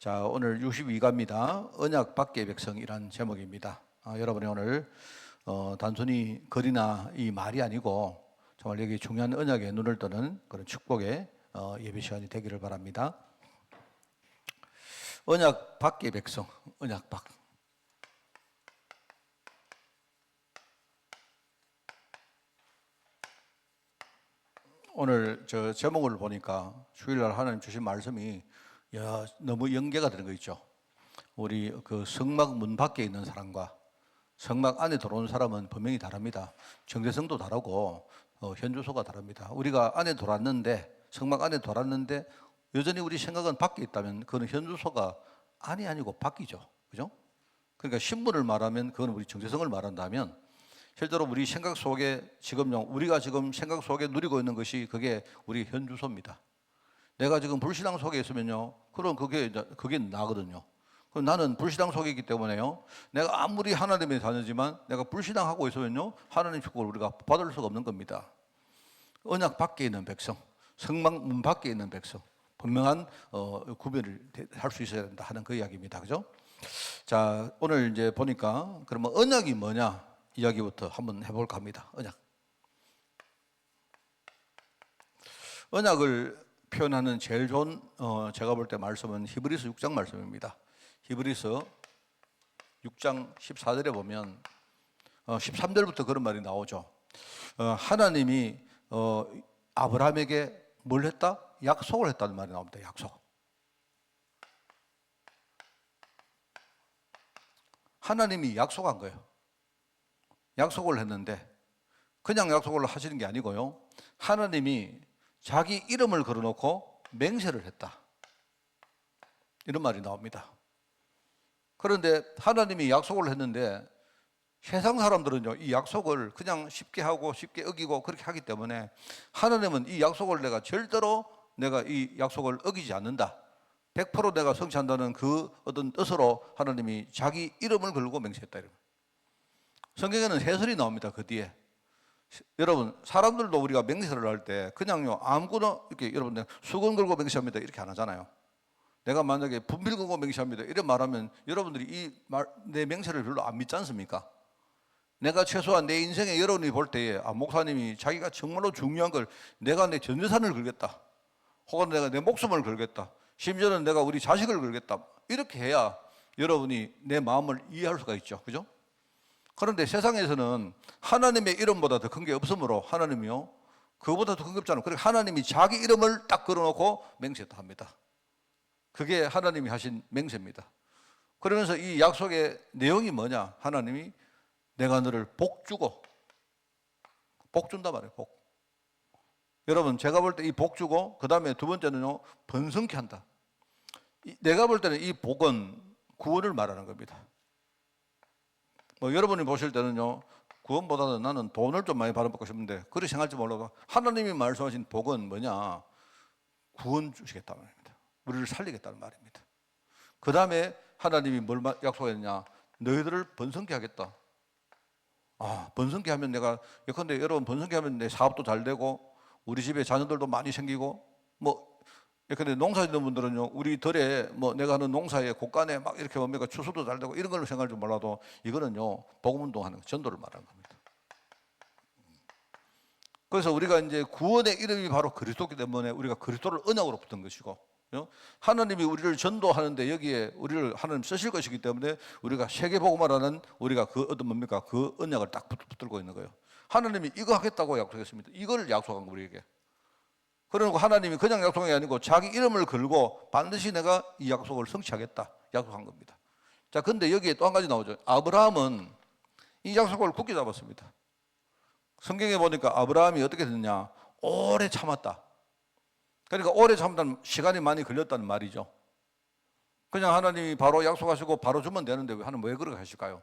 자, 오늘 62가입니다. 언약 밖의 백성이란 제목입니다. 여러분이 오늘 단순히 글이나 이 말이 아니고 정말 여기 중요한 언약에 눈을 뜨는 그런 축복의 예배 시간이 되기를 바랍니다. 언약 밖의 백성, 언약 밖. 오늘 저 제목을 보니까 주일날 하나님 주신 말씀이 너무 연계가 되는 거 있죠. 우리 그 성막 문 밖에 있는 사람과 성막 안에 들어온 사람은 분명히 다릅니다. 정체성도 다르고 현주소가 다릅니다. 우리가 안에 돌았는데, 성막 안에 돌았는데 여전히 우리 생각은 밖에 있다면 그건 현주소가 안이 아니고 밖이죠. 그죠? 그러니까 신분을 말하면 그건 우리 정체성을 말한다면, 실제로 우리 생각 속에 우리가 지금 생각 속에 누리고 있는 것이 그게 우리 현주소입니다. 내가 지금 불신앙 속에 있으면요, 그럼 그게 나거든요. 그럼 나는 불신앙 속에 있기 때문에요, 내가 아무리 하나님의 자녀지만 내가 불신앙하고 있으면요, 하나님 축복을 우리가 받을 수가 없는 겁니다. 언약 밖에 있는 백성, 성막 문 밖에 있는 백성, 분명한 구별을 할 수 있어야 된다 하는 그 이야기입니다. 그죠? 자, 오늘 이제 보니까 그러면 언약이 뭐냐 이야기부터 한번 해볼까 합니다. 언약을 표현하는 제일 좋은 제가 볼 때 말씀은 히브리서 6장 말씀입니다. 히브리서 6장 14절에 보면 13절부터 그런 말이 나오죠. 하나님이 아브라함에게 뭘 했다? 약속을 했다는 말이 나옵니다. 약속. 하나님이 약속한 거예요. 약속을 했는데 그냥 약속을 하시는 게 아니고요, 하나님이 자기 이름을 걸어놓고 맹세를 했다, 이런 말이 나옵니다. 그런데 하나님이 약속을 했는데 세상 사람들은요, 이 약속을 그냥 쉽게 하고 쉽게 어기고 그렇게 하기 때문에 하나님은 이 약속을 내가 이 약속을 어기지 않는다, 100% 내가 성취한다는 그 어떤 뜻으로 하나님이 자기 이름을 걸고 맹세했다. 성경에는 해설이 나옵니다. 그 뒤에. 여러분, 사람들도 우리가 맹세를 할 때 그냥요 아무거나 이렇게, 여러분, 수건 걸고 맹세합니다 이렇게 안 하잖아요. 내가 만약에 분필 걸고 맹세합니다 이런 말하면 여러분들이 내 맹세를 별로 안 믿지 않습니까? 내가 최소한 내 인생에 여러분이 볼 때에 목사님이 자기가 정말로 중요한 걸, 내가 내 전 재산을 걸겠다, 혹은 내가 내 목숨을 걸겠다, 심지어는 내가 우리 자식을 걸겠다, 이렇게 해야 여러분이 내 마음을 이해할 수가 있죠. 그죠? 그런데 세상에서는 하나님의 이름보다 더 큰 게 없으므로 하나님이요, 그거보다 더 큰 게 없잖아요. 그러니까 하나님이 자기 이름을 딱 걸어놓고 맹세했다 합니다. 그게 하나님이 하신 맹세입니다. 그러면서 이 약속의 내용이 뭐냐? 하나님이 내가 너를 복 주고, 복 준다 말이에요. 복. 여러분, 제가 볼 때 이 복 주고, 그 다음에 두 번째는요, 번성케 한다. 내가 볼 때는 이 복은 구원을 말하는 겁니다. 여러분이 보실 때는요, 구원보다는 나는 돈을 좀 많이 받아먹고 싶은데 그렇게 생각할지 몰라도 하나님이 말씀하신 복은 뭐냐? 구원 주시겠다는 말입니다. 우리를 살리겠다는 말입니다. 그 다음에 하나님이 뭘 약속했냐? 너희들을 번성케 하겠다. 번성케 하면 내가, 예컨대 여러분, 번성케 하면 내 사업도 잘 되고 우리 집에 자녀들도 많이 생기고, 예컨대 농사 짓는 분들은요, 우리 덜에 내가 하는 농사에 곳간에 막 이렇게 뭡니까 추수도 잘 되고 이런 걸로 생각할 줄 몰라도 이거는요 복음 운동하는 전도를 말하는 겁니다. 그래서 우리가 이제 구원의 이름이 바로 그리스도이기 때문에 우리가 그리스도를 언약으로 붙은 것이고, 하나님이 우리를 전도하는데 여기에 우리를 하나님 쓰실 것이기 때문에 우리가 세계복음을 하는 우리가 그 그 언약을 딱 붙들고 있는 거예요. 하나님이 이거 하겠다고 약속했습니다. 이걸 약속한 거 우리에게. 그러고 하나님이 그냥 약속한 게 아니고 자기 이름을 걸고 반드시 내가 이 약속을 성취하겠다 약속한 겁니다. 자, 근데 여기에 또 한 가지 나오죠. 아브라함은 이 약속을 굳게 잡았습니다. 성경에 보니까 아브라함이 어떻게 됐냐? 오래 참았다. 그러니까 오래 참다는 시간이 많이 걸렸다는 말이죠. 그냥 하나님이 바로 약속하시고 바로 주면 되는데 하나님 왜 그렇게 하실까요?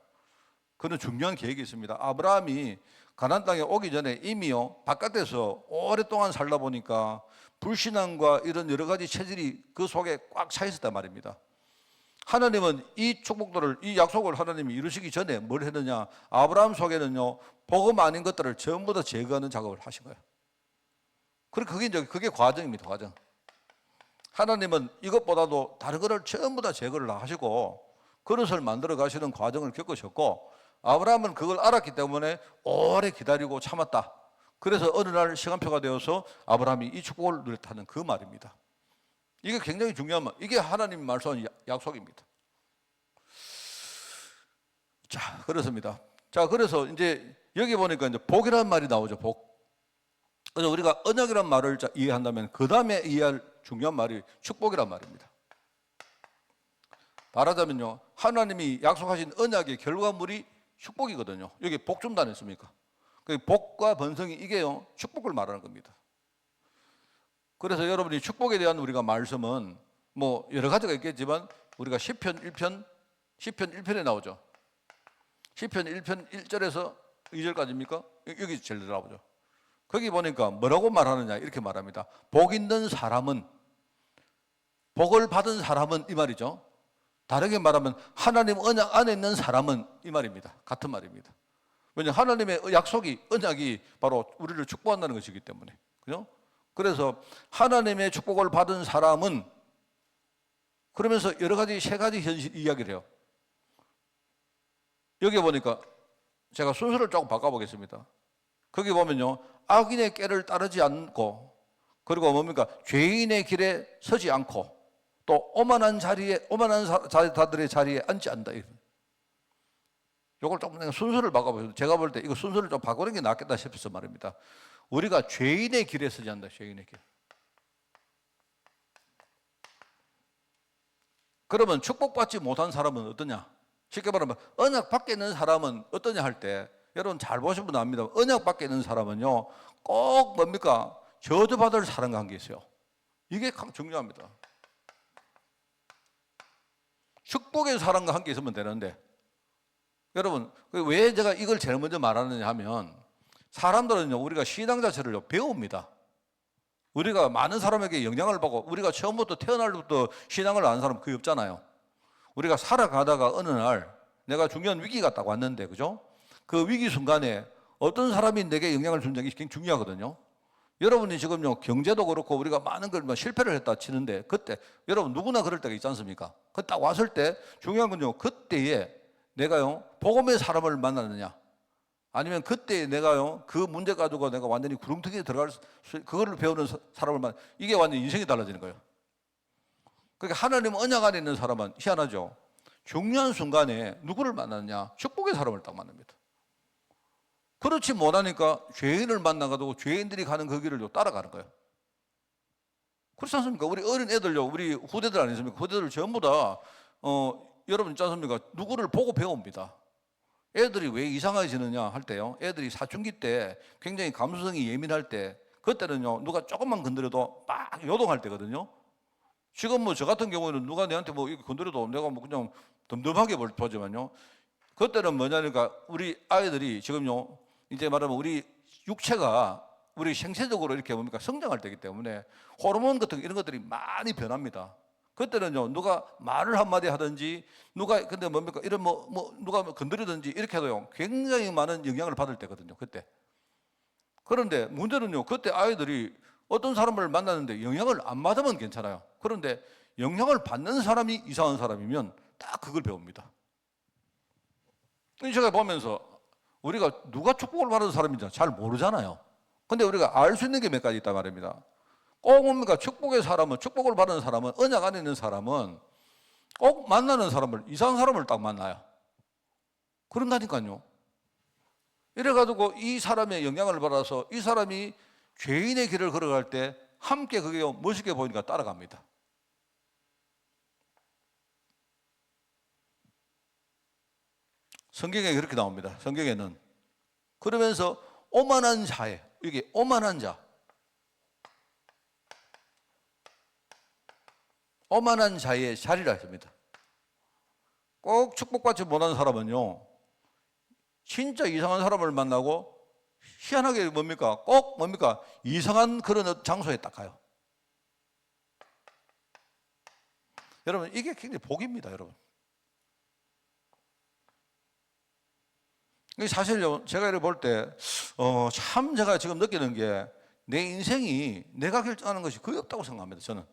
그는 중요한 계획이 있습니다. 아브라함이 가나안 땅에 오기 전에 이미요 바깥에서 오랫동안 살다 보니까 불신앙과 이런 여러 가지 체질이 그 속에 꽉 차 있었단 말입니다. 하나님은 이 축복들을, 이 약속을 하나님이 이루시기 전에 뭘 했느냐? 아브라함 속에는요 복음 아닌 것들을 전부 다 제거하는 작업을 하신 거예요. 그게 과정입니다. 과정. 하나님은 이것보다도 다른 거를 전부 다 제거를 다 하시고 그릇을 만들어 가시는 과정을 겪으셨고, 아브라함은 그걸 알았기 때문에 오래 기다리고 참았다. 그래서 어느 날 시간표가 되어서 아브라함이 이 축복을 누렸다는 그 말입니다. 이게 굉장히 중요한 말. 이게 하나님 말씀한 약속입니다. 자, 그렇습니다. 자, 그래서 이제 여기 보니까 이제 복이라는 말이 나오죠. 복. 그래서 우리가 언약이란 말을 이해한다면 그 다음에 이해할 중요한 말이 축복이란 말입니다. 말하자면요, 하나님이 약속하신 언약의 결과물이 축복이거든요. 여기 복 준다 안 했습니까? 그 복과 번성이 이게요, 축복을 말하는 겁니다. 그래서 여러분이 축복에 대한 우리가 말씀은 뭐 여러 가지가 있겠지만 우리가 시편 1편에 나오죠. 시편 1편 1절에서 2절까지입니까? 여기 제일 나오죠. 거기 보니까 뭐라고 말하느냐 이렇게 말합니다. 복 있는 사람은, 복을 받은 사람은 이 말이죠. 다르게 말하면 하나님 언약 안에 있는 사람은 이 말입니다. 같은 말입니다. 왜냐하면 하나님의 약속이, 언약이 바로 우리를 축복한다는 것이기 때문에. 그죠? 그래서 하나님의 축복을 받은 사람은, 그러면서 여러 가지, 세 가지 현실 이야기를 해요. 여기 보니까 제가 순서를 조금 바꿔보겠습니다. 거기 보면요, 악인의 꾀를 따르지 않고, 그리고 뭡니까? 죄인의 길에 서지 않고, 또 오만한 자들의 자리에 앉지 않는다. 이걸 조금 순서를 바꿔보세요. 제가 볼 때 이거 순서를 좀 바꾸는 게 낫겠다 싶어서 말입니다. 우리가 죄인의 길에 서지 않는다. 죄인의 길. 그러면 축복받지 못한 사람은 어떠냐? 쉽게 말하면 언약 밖에 있는 사람은 어떠냐 할 때, 여러분 잘 보시면 압니다. 언약 밖에 있는 사람은요, 꼭 뭡니까? 저주받을 사람과 관계 있어요. 이게 중요합니다. 축복의 사람과 함께 있으면 되는데, 여러분 왜 제가 이걸 제일 먼저 말하느냐 하면, 사람들은요, 우리가 신앙 자체를 배웁니다. 우리가 많은 사람에게 영향을 받고, 우리가 처음부터 태어날 때부터 신앙을 아는 사람 거의 없잖아요. 우리가 살아가다가 어느 날 내가 중요한 위기가 딱 왔는데, 그죠? 그 위기 순간에 어떤 사람이 내게 영향을 준 적이 굉장히 중요하거든요. 여러분이 지금요, 경제도 그렇고 우리가 많은 걸 실패를 했다 치는데, 그때 여러분 누구나 그럴 때가 있지 않습니까? 그 딱 왔을 때 중요한 건요, 그때에 내가요 복음의 사람을 만나느냐, 아니면 그때 내가요 그 문제 가지고 내가 완전히 구렁텅이에 들어갈 그거를 배우는 사람을 만나, 이게 완전히 인생이 달라지는 거예요. 그러니까 하나님 언약 안에 있는 사람은 희한하죠. 중요한 순간에 누구를 만나느냐? 축복의 사람을 딱 만납니다. 그렇지 못하니까 죄인을 만나가지고 죄인들이 가는 그 길을 따라가는 거예요. 그렇지 않습니까? 우리 어린 애들요, 우리 후대들 아니십니까? 후대들 전부 다 여러분 있지 않습니까? 누구를 보고 배웁니다. 애들이 왜 이상해지느냐 할 때요, 애들이 사춘기 때 굉장히 감수성이 예민할 때, 그때는요 누가 조금만 건드려도 막 요동할 때거든요. 지금 뭐 저 같은 경우에는 누가 내한테 뭐 이렇게 건드려도 내가 뭐 그냥 덤덤하게 보지만요, 그때는 뭐냐니까 우리 아이들이 지금요, 이제 말하면 우리 육체가 우리 생체적으로 이렇게 뭡니까 성장할 때이기 때문에 호르몬 같은 이런 것들이 많이 변합니다. 그때는요, 누가 말을 한마디 하든지, 누가 근데 뭡니까 이런 누가 건드리든지 이렇게 해도요 굉장히 많은 영향을 받을 때거든요, 그때. 그런데 문제는요, 그때 아이들이 어떤 사람을 만나는데 영향을 안 받으면 괜찮아요. 그런데 영향을 받는 사람이 이상한 사람이면 딱 그걸 배웁니다. 제가 보면서 우리가 누가 축복을 받은 사람인지 잘 모르잖아요. 근데 우리가 알 수 있는 게 몇 가지 있단 말입니다. 꼭 뭡니까? 축복의 사람은, 축복을 받은 사람은, 언약 안에 있는 사람은 꼭 만나는 사람을, 이상한 사람을 딱 만나요. 그런다니까요. 이래가지고 이 사람의 영향을 받아서 이 사람이 죄인의 길을 걸어갈 때 함께 그게 멋있게 보이니까 따라갑니다. 성경에 그렇게 나옵니다. 성경에는. 그러면서 오만한 자에, 이게 오만한 자, 오만한 자의 자리라 했습니다. 꼭 축복받지 못한 사람은요, 진짜 이상한 사람을 만나고 희한하게 뭡니까? 꼭 뭡니까? 이상한 그런 장소에 딱 가요. 여러분 이게 굉장히 복입니다, 여러분. 사실요, 제가 이렇게 볼 때, 참 제가 지금 느끼는 게, 내 인생이 내가 결정하는 것이 거의 없다고 생각합니다, 저는.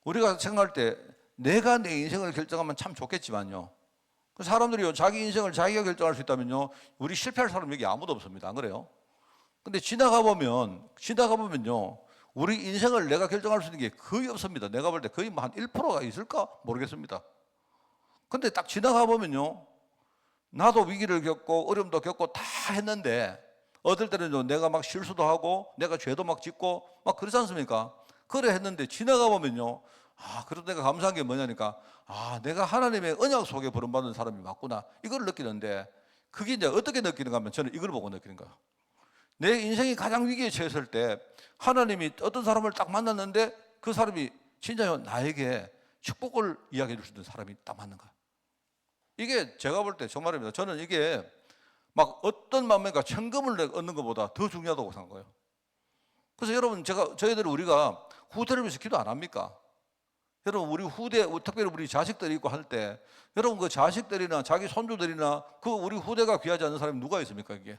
우리가 생각할 때 내가 내 인생을 결정하면 참 좋겠지만요. 그 사람들이요, 자기 인생을 자기가 결정할 수 있다면요, 우리 실패할 사람 여기 아무도 없습니다. 안 그래요? 근데 지나가 보면요, 우리 인생을 내가 결정할 수 있는 게 거의 없습니다. 내가 볼 때 거의 뭐 한 1%가 있을까 모르겠습니다. 근데 딱 지나가 보면요, 나도 위기를 겪고 어려움도 겪고 다 했는데 어떨 때는 내가 막 실수도 하고 내가 죄도 막 짓고 막 그러지 않습니까? 그래 했는데 지나가 보면요, 그래도 내가 감사한 게 뭐냐니까, 내가 하나님의 언약 속에 부름받은 사람이 맞구나, 이걸 느끼는데, 그게 이제 어떻게 느끼는가 하면 저는 이걸 보고 느끼는 거예요. 내 인생이 가장 위기에 처했을 때 하나님이 어떤 사람을 딱 만났는데 그 사람이 진짜 나에게 축복을 이야기해 줄 수 있는 사람이 딱 맞는 거예요. 이게 제가 볼 때 정말입니다. 저는 이게 막 어떤 마음인가 천금을 얻는 것보다 더 중요하다고 생각한 거예요. 그래서 여러분, 저희들이 우리가 후대를 위해서 기도 안 합니까? 여러분, 우리 후대, 특별히 우리 자식들이 있고 할 때, 여러분 그 자식들이나 자기 손주들이나 그 우리 후대가 귀하지 않은 사람이 누가 있습니까, 이게?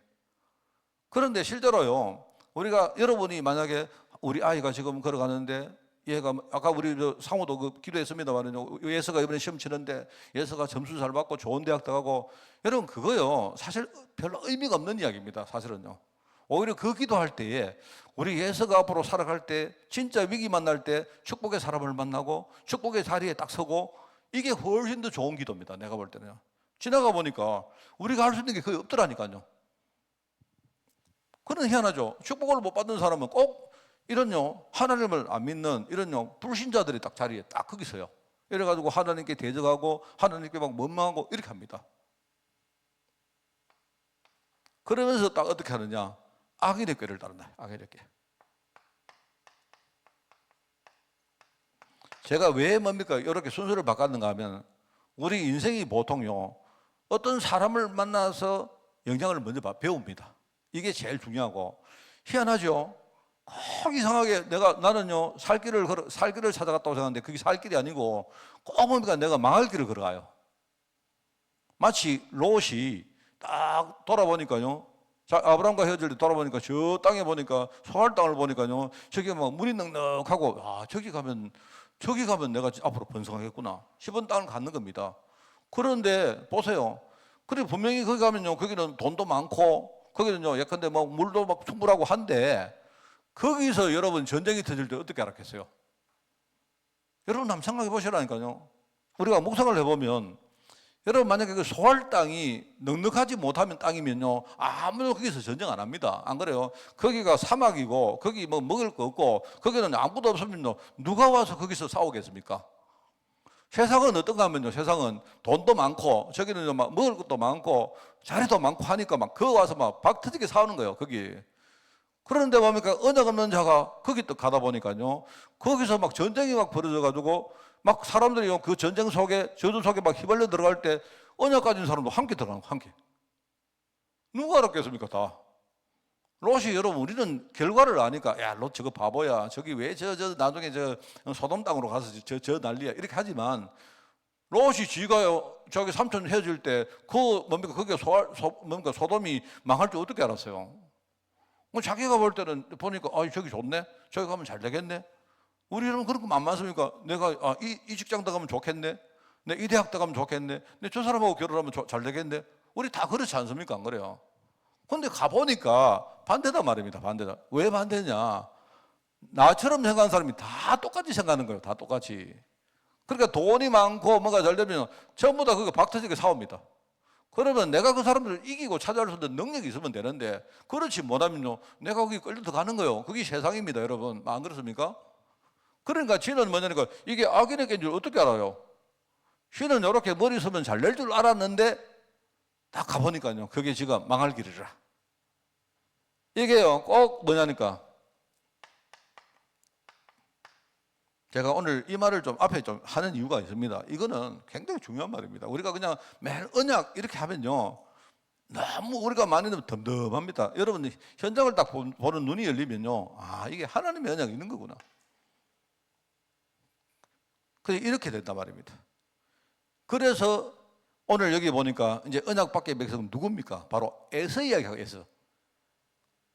그런데 실제로요, 우리가, 여러분이 만약에 우리 아이가 지금 걸어가는데 얘가, 아까 우리 상호도 그 기도했습니다만요, 예서가 이번에 시험 치는데 예서가 점수 잘 받고 좋은 대학 들어가고, 여러분 그거요 사실 별로 의미가 없는 이야기입니다. 사실은요, 오히려 그 기도할 때에 우리 예서가 앞으로 살아갈 때 진짜 위기 만날 때 축복의 사람을 만나고 축복의 자리에 딱 서고, 이게 훨씬 더 좋은 기도입니다. 내가 볼 때는요. 지나가 보니까 우리가 할 수 있는 게 거의 없더라니까요. 그런 희한하죠. 축복을 못 받는 사람은 꼭 이런요, 하나님을 안 믿는 이런요 불신자들이 딱 자리에 딱 거기 서요. 이래가지고 하나님께 대적하고 하나님께 막 원망하고 이렇게 합니다. 그러면서 딱 어떻게 하느냐, 악인의 꾀를 따른다. 악인의 꾀. 제가 왜 뭡니까 이렇게 순서를 바꿨는가 하면, 우리 인생이 보통요, 어떤 사람을 만나서 영향을 먼저 배웁니다. 이게 제일 중요하고, 희한하죠. 꼭 이상하게 나는요 살길을 찾아갔다고 생각하는데 그게 살 길이 아니고 꼭 뭡니까 내가 망할 길을 걸어가요. 마치 롯이 딱 돌아보니까요, 아브라함과 헤어질 때 돌아보니까 저 땅에 보니까 소할 땅을 보니까요, 저기 막 물이 넉넉하고, 저기 가면 내가 앞으로 번성하겠구나 싶은 땅을 갖는 겁니다. 그런데 보세요, 그리고 분명히 거기 가면요, 거기는 돈도 많고 거기는요 예컨대 막 물도 막 충분하고 한데, 거기서 여러분 전쟁이 터질 때 어떻게 알았겠어요? 여러분 한번 생각해 보시라니까요. 우리가 묵상을 해보면, 여러분 만약에 그 소할 땅이 넉넉하지 못하면 땅이면요, 아무도 거기서 전쟁 안 합니다. 안 그래요? 거기가 사막이고 거기 뭐 먹을 거 없고 거기는 아무도 없으면요, 누가 와서 거기서 싸우겠습니까? 세상은 어떤가 하면요, 세상은 돈도 많고 저기는 막 먹을 것도 많고 자리도 많고 하니까 막 그 와서 막 박 터지게 싸우는 거예요, 거기. 그런데 뭡니까 언약 없는 자가 거기 또 가다 보니까요, 거기서 막 전쟁이 막 벌어져 가지고 막 사람들이 그 전쟁 속에, 저주 속에 막 휘발려 들어갈 때 언약 가진 사람도 함께 들어가는 거예요. 함께. 누가 알았겠습니까? 다 롯이. 여러분 우리는 결과를 아니까, 야 롯 저거 바보야, 저기 왜 저 나중에 저 소돔 땅으로 가서 저 난리야 이렇게 하지만, 롯이 지가요 저기 삼촌 헤어질 때 그 뭡니까 거기가 뭡니까 소돔이 망할 줄 어떻게 알았어요? 뭐 자기가 볼 때는 보니까 저기 좋네, 저기 가면 잘 되겠네. 우리는 그런 거 안 많습니까? 내가 이 직장 들어가면 좋겠네, 이 대학 들어가면 좋겠네, 저 사람하고 결혼하면 잘 되겠네. 우리 다 그렇지 않습니까? 안 그래요? 근데 가보니까 반대다 말입니다. 반대다. 왜 반대냐, 나처럼 생각하는 사람이 다 똑같이 생각하는 거예요. 다 똑같이. 그러니까 돈이 많고 뭔가 잘 되면 전부 다 그거 박터지게 싸웁니다. 그러면 내가 그 사람들을 이기고 찾아올 수 있는 능력이 있으면 되는데, 그렇지 못하면요 내가 거기 끌려 들어가는 거예요. 그게 세상입니다, 여러분. 안 그렇습니까? 그러니까 지는 뭐냐니까, 이게 악인의 꾀인 줄 어떻게 알아요? 신은 이렇게 머리 쓰면 잘 낼 줄 알았는데 딱 가보니까요, 그게 지금 망할 길이라. 이게요 꼭 뭐냐니까, 제가 오늘 이 말을 좀 앞에 좀 하는 이유가 있습니다. 이거는 굉장히 중요한 말입니다. 우리가 그냥 매일 언약 이렇게 하면요, 너무 우리가 많이 넣으면 덤덤합니다. 여러분 현장을 딱 보는 눈이 열리면요, 이게 하나님의 언약이 있는 거구나. 그래서 이렇게 된단 말입니다. 그래서 오늘 여기 보니까 이제 언약 밖의 백성은 누굽니까? 바로 에서 이야기하고 에서.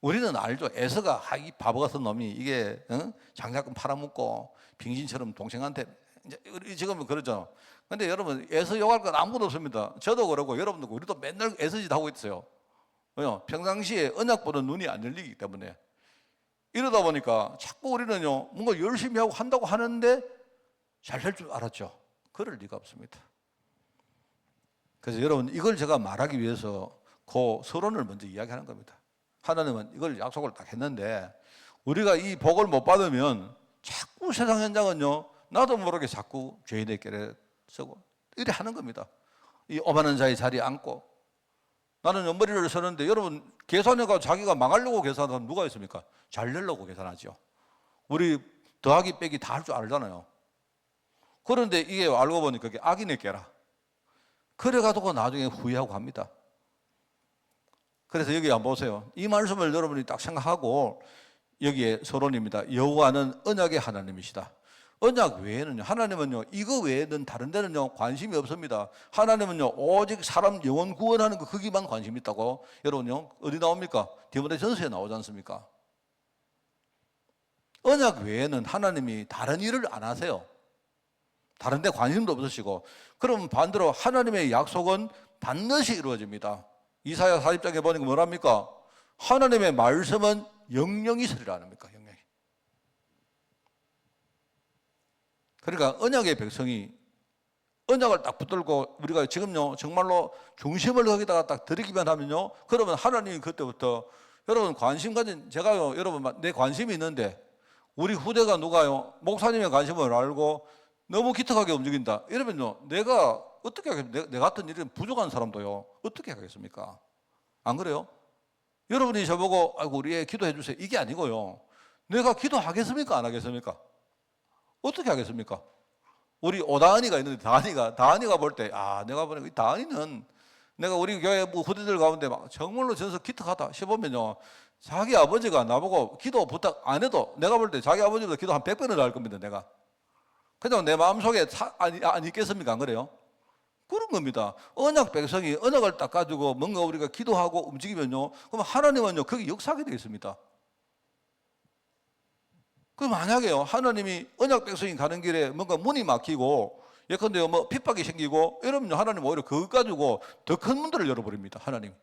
우리는 알죠. 에서가 이 바보 같은 놈이 이게 장작금 팔아먹고 빙신처럼 동생한테 이제 지금은 그러죠. 근데 여러분 에서 욕할 건 아무것도 없습니다. 저도 그러고 여러분도 그러고 우리도 맨날 에서짓 하고 있어요. 왜요? 평상시에 언약보다 눈이 안 열리기 때문에. 이러다 보니까 자꾸 우리는요 뭔가 열심히 하고 한다고 하는데 잘 될 줄 알았죠. 그럴 리가 없습니다. 그래서 여러분 이걸 제가 말하기 위해서 그 서론을 먼저 이야기하는 겁니다. 하나님은 이걸 약속을 딱 했는데 우리가 이 복을 못 받으면 자꾸 세상 현장은요 나도 모르게 자꾸 죄인의 길에 서고 이래 하는 겁니다. 이 오만한 자의 자리에 앉고 나는 머리를 서는데 여러분 계산해가 자기가 망하려고 계산하는 사람 누가 있습니까? 잘 되려고 계산하죠. 우리 더하기 빼기 다 할 줄 알잖아요. 그런데 이게 알고 보니까 그게 악인의 꾀라. 그래가지고 나중에 후회하고 합니다. 그래서 여기 한번 보세요. 이 말씀을 여러분이 딱 생각하고 여기에 서론입니다. 여호와는 언약의 하나님이시다. 언약 외에는요, 하나님은요, 이거 외에는 다른 데는요, 관심이 없습니다. 하나님은요, 오직 사람 영혼 구원하는 거, 거기만 관심이 있다고. 여러분요, 어디 나옵니까? 디모데전서에 나오지 않습니까? 언약 외에는 하나님이 다른 일을 안 하세요. 다른 데 관심도 없으시고. 그럼 반대로 하나님의 약속은 반드시 이루어집니다. 이사야 40장에 보니까 뭐랍니까? 하나님의 말씀은 영영이 서리라 합니까? 영영이. 그러니까 언약의 백성이 언약을 딱 붙들고 우리가 지금요 정말로 중심을 거기다가 딱 들이기만 하면요, 그러면 하나님이 그때부터 여러분 관심 가진, 제가요 여러분 내 관심이 있는데 우리 후대가 누가요 목사님의 관심을 알고 너무 기특하게 움직인다 이러면요 내가 어떻게 하겠습니까? 내 같은 일은 부족한 사람도요 어떻게 하겠습니까? 안 그래요? 여러분이 저보고 아이고 우리 애 기도해 주세요 이게 아니고요, 내가 기도하겠습니까 안 하겠습니까? 어떻게 하겠습니까? 우리 오다은이가 있는데 다은이가 볼 때 내가 보니까 이 다은이는 내가 우리 교회 뭐 후대들 가운데 막 정말로 전서 기특하다 싶으면요 자기 아버지가 나보고 기도 부탁 안 해도 내가 볼 때 자기 아버지보다 기도 한 100번을 할 겁니다. 내가 그냥 내 마음속에 안 있겠습니까? 안 그래요? 그런 겁니다. 언약 백성이 언약을 딱 가지고 뭔가 우리가 기도하고 움직이면요 그럼 하나님은요 거기 역사하게 되겠습니다. 그 만약에요 하나님이 언약 백성이 가는 길에 뭔가 문이 막히고 예컨대요 뭐 핍박이 생기고 이러면 하나님 오히려 그것 가지고 더 큰 문들을 열어버립니다. 하나님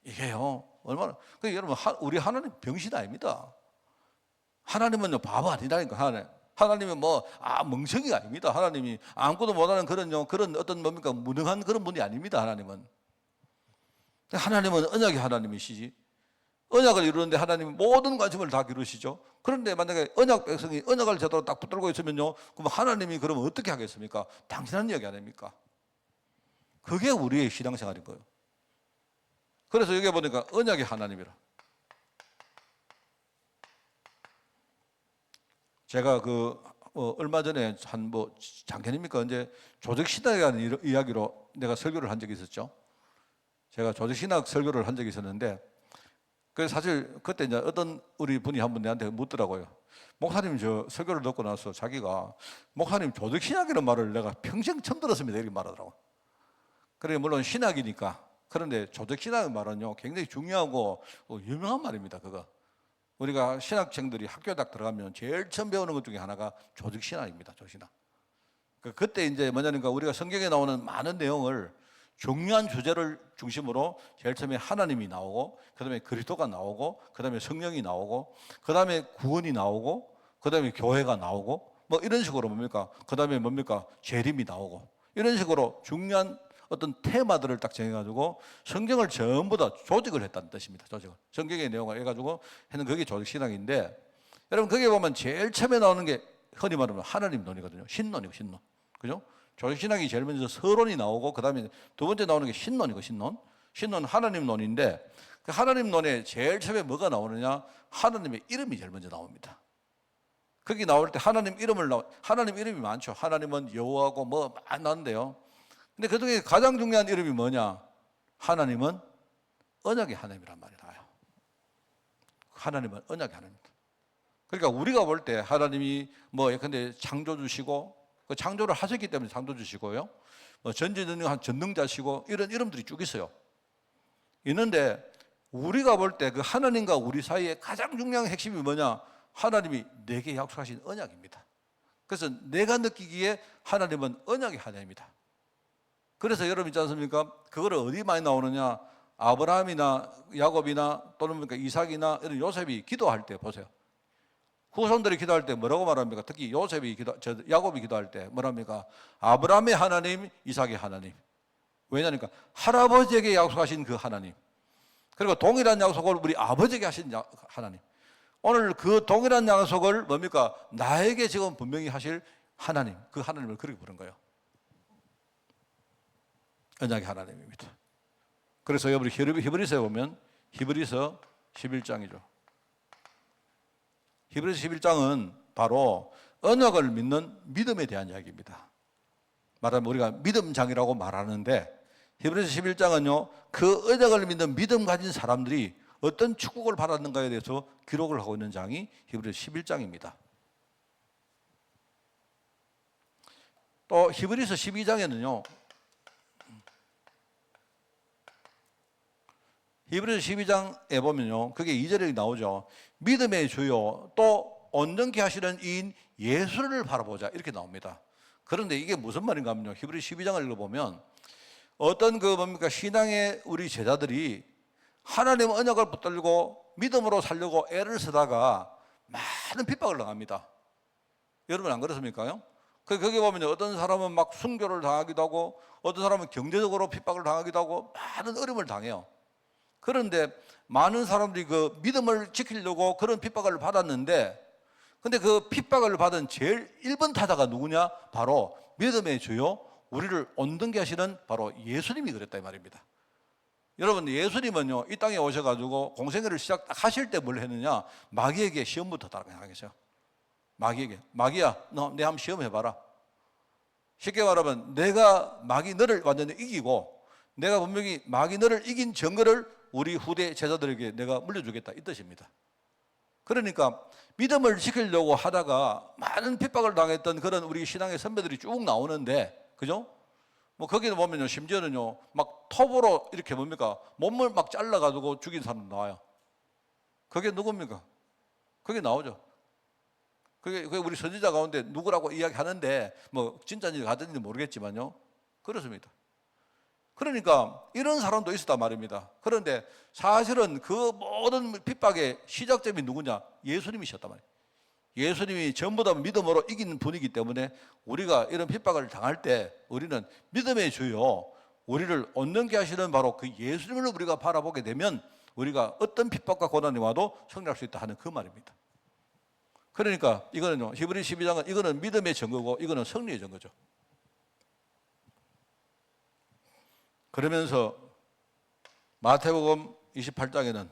이게요 얼마나 여러분 우리 하나님 병신 아닙니다. 하나님은요 바보 아니라니까. 하나님은 멍청이가 아닙니다. 하나님이 아무것도 못하는 그런 어떤 뭡니까 무능한 그런 분이 아닙니다. 하나님은 언약의 하나님이시지. 언약을 이루는데 하나님은 모든 관심을 다 기르시죠. 그런데 만약에 언약 백성이 언약을 제대로 딱 붙들고 있으면요, 그럼 하나님이 그러면 어떻게 하겠습니까? 당신한 이야기 아닙니까? 그게 우리의 신앙생활인 거예요. 그래서 여기 보니까 언약의 하나님이라. 제가 얼마 전에 작년입니까? 언제 조직신학에 대한 이야기로 내가 설교를 한 적이 있었죠. 제가 조직신학 설교를 한 적이 있었는데, 그래서 사실 그때 이제 어떤 우리 분이 한 분 내한테 묻더라고요. 목사님 저 설교를 듣고 나서 자기가 목사님 조직신학이라는 말을 내가 평생 처음 들었습니다. 이렇게 말하더라고요. 그래 물론 신학이니까. 그런데 조직신학의 말은요 굉장히 중요하고 유명한 말입니다. 그거. 우리가 신학생들이 학교에 딱 들어가면 제일 처음 배우는 것 중에 하나가 조직신학입니다. 조직신학. 그때 이제 뭐냐니까 우리가 성경에 나오는 많은 내용을 중요한 주제를 중심으로 제일 처음에 하나님이 나오고, 그 다음에 그리스도가 나오고, 그 다음에 성령이 나오고, 그 다음에 구원이 나오고, 그 다음에 교회가 나오고, 뭐 이런 식으로 뭡니까? 그 다음에 뭡니까? 재림이 나오고, 이런 식으로 중요한 어떤 테마들을 딱 정해가지고 성경을 전부 다 조직을 했다는 뜻입니다. 조직을. 성경의 내용을 해가지고 하는 그게 조직신학인데, 여러분 거기에 보면 제일 처음에 나오는 게 흔히 말하면 하나님 논이거든요. 신론이고 신론. 그죠? 조직신학이 제일 먼저 서론이 나오고, 그 다음에 두 번째 나오는 게 신론이고 신론. 신론은 하나님 논인데, 그 하나님 논에 제일 처음에 뭐가 나오느냐? 하나님의 이름이 제일 먼저 나옵니다. 거기 나올 때 하나님 이름이 많죠. 하나님은 여호와고 뭐 많이 나오는데요. 근데 그 중에 가장 중요한 이름이 뭐냐? 하나님은 언약의 하나님이란 말이 나와요. 하나님은 언약의 하나님입니다. 그러니까 우리가 볼 때 하나님이 예컨대 창조주시고, 그 창조를 하셨기 때문에 창조주시고요, 전지전능한 전능자시고 이런 이름들이 쭉 있어요. 있는데 우리가 볼 때 그 하나님과 우리 사이에 가장 중요한 핵심이 뭐냐? 하나님이 내게 약속하신 언약입니다. 그래서 내가 느끼기에 하나님은 언약의 하나님이다. 그래서 여러분 있지 않습니까? 그거를 어디 많이 나오느냐? 아브라함이나 야곱이나 또는 그러니까 이삭이나 이런 요셉이 기도할 때 보세요. 후손들이 기도할 때 뭐라고 말합니까? 특히 야곱이 기도할 때 뭐랍니까? 아브라함의 하나님, 이삭의 하나님. 왜냐니까 할아버지에게 약속하신 그 하나님. 그리고 동일한 약속을 우리 아버지에게 하신 하나님. 오늘 그 동일한 약속을 뭡니까? 나에게 지금 분명히 하실 하나님. 그 하나님을 그렇게 부른 거예요. 언약의 하나님입니다. 그래서 여러분 히브리서에 보면 히브리서 11장이죠. 히브리서 11장은 바로 언약을 믿는 믿음에 대한 이야기입니다. 말하면 우리가 믿음장이라고 말하는데 히브리서 11장은요, 그 언약을 믿는 믿음 가진 사람들이 어떤 축복을 받았는가에 대해서 기록을 하고 있는 장이 히브리서 11장입니다. 또 히브리서 12장에는요, 히브리서 12장에 보면요, 그게 2절에 나오죠. 믿음의 주요 또 온전케 하시는 이인 예수를 바라보자, 이렇게 나옵니다. 그런데 이게 무슨 말인가 하면요, 히브리서 12장을 읽어보면 어떤 신앙의 우리 제자들이 하나님 언약을 붙들고 믿음으로 살려고 애를 쓰다가 많은 핍박을 당합니다. 여러분 안 그렇습니까? 거기 보면 어떤 사람은 막 순교를 당하기도 하고 어떤 사람은 경제적으로 핍박을 당하기도 하고 많은 어려움을 당해요. 그런데 많은 사람들이 그 믿음을 지키려고 그런 핍박을 받았는데, 근데 그 핍박을 받은 제일 1번 타자가 누구냐? 바로 믿음의 주요 우리를 온전케 하시는 바로 예수님이 그랬다 이 말입니다. 여러분, 예수님은요, 이 땅에 오셔가지고 공생애를 시작하실 때 뭘 했느냐? 마귀에게 시험부터 당하겠어요. 마귀에게, 마귀야, 너 내 한번 시험해봐라. 쉽게 말하면 내가 마귀 너를 완전히 이기고 내가 분명히 마귀 너를 이긴 증거를 우리 후대 제자들에게 내가 물려주겠다, 이 뜻입니다. 그러니까 믿음을 지키려고 하다가 많은 핍박을 당했던 그런 우리 신앙의 선배들이 쭉 나오는데, 그죠? 뭐 거기는 보면요, 심지어는요, 막 톱으로 이렇게 몸을 막 잘라가지고 죽인 사람 나와요. 그게 누굽니까? 그게 나오죠. 그게 우리 선지자 가운데 누구라고 이야기하는데 뭐 진짜인지 가짜인지 모르겠지만요, 그렇습니다. 그러니까 이런 사람도 있었단 말입니다. 그런데 사실은 그 모든 핍박의 시작점이 누구냐? 예수님이셨단 말이에요. 예수님이 전부 다 믿음으로 이긴 분이기 때문에 우리가 이런 핍박을 당할 때 우리는 믿음의 주요 우리를 온전케 하시는 바로 그 예수님을 우리가 바라보게 되면 우리가 어떤 핍박과 고난이 와도 승리할 수 있다 하는 그 말입니다. 그러니까 이거는요, 히브리 12장은 이거는 믿음의 증거고 이거는 승리의 증거죠. 그러면서 마태복음 28장에는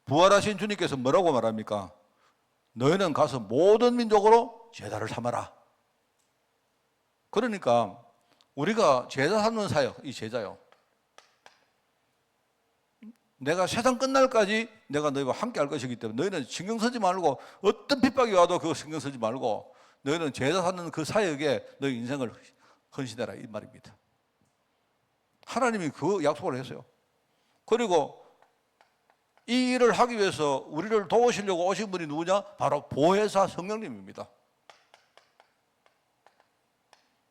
부활하신 주님께서 뭐라고 말합니까? 너희는 가서 모든 민족으로 제자를 삼아라. 그러니까 우리가 제자 삼는 사역, 이 제자요, 내가 세상 끝날까지 내가 너희와 함께 할 것이기 때문에 너희는 신경 쓰지 말고, 어떤 핍박이 와도 그거 신경 쓰지 말고 너희는 제자 삼는 그 사역에 너희 인생을 헌신해라, 이 말입니다. 하나님이 그 약속을 했어요. 그리고 이 일을 하기 위해서 우리를 도우시려고 오신 분이 누구냐? 바로 보혜사 성령님입니다.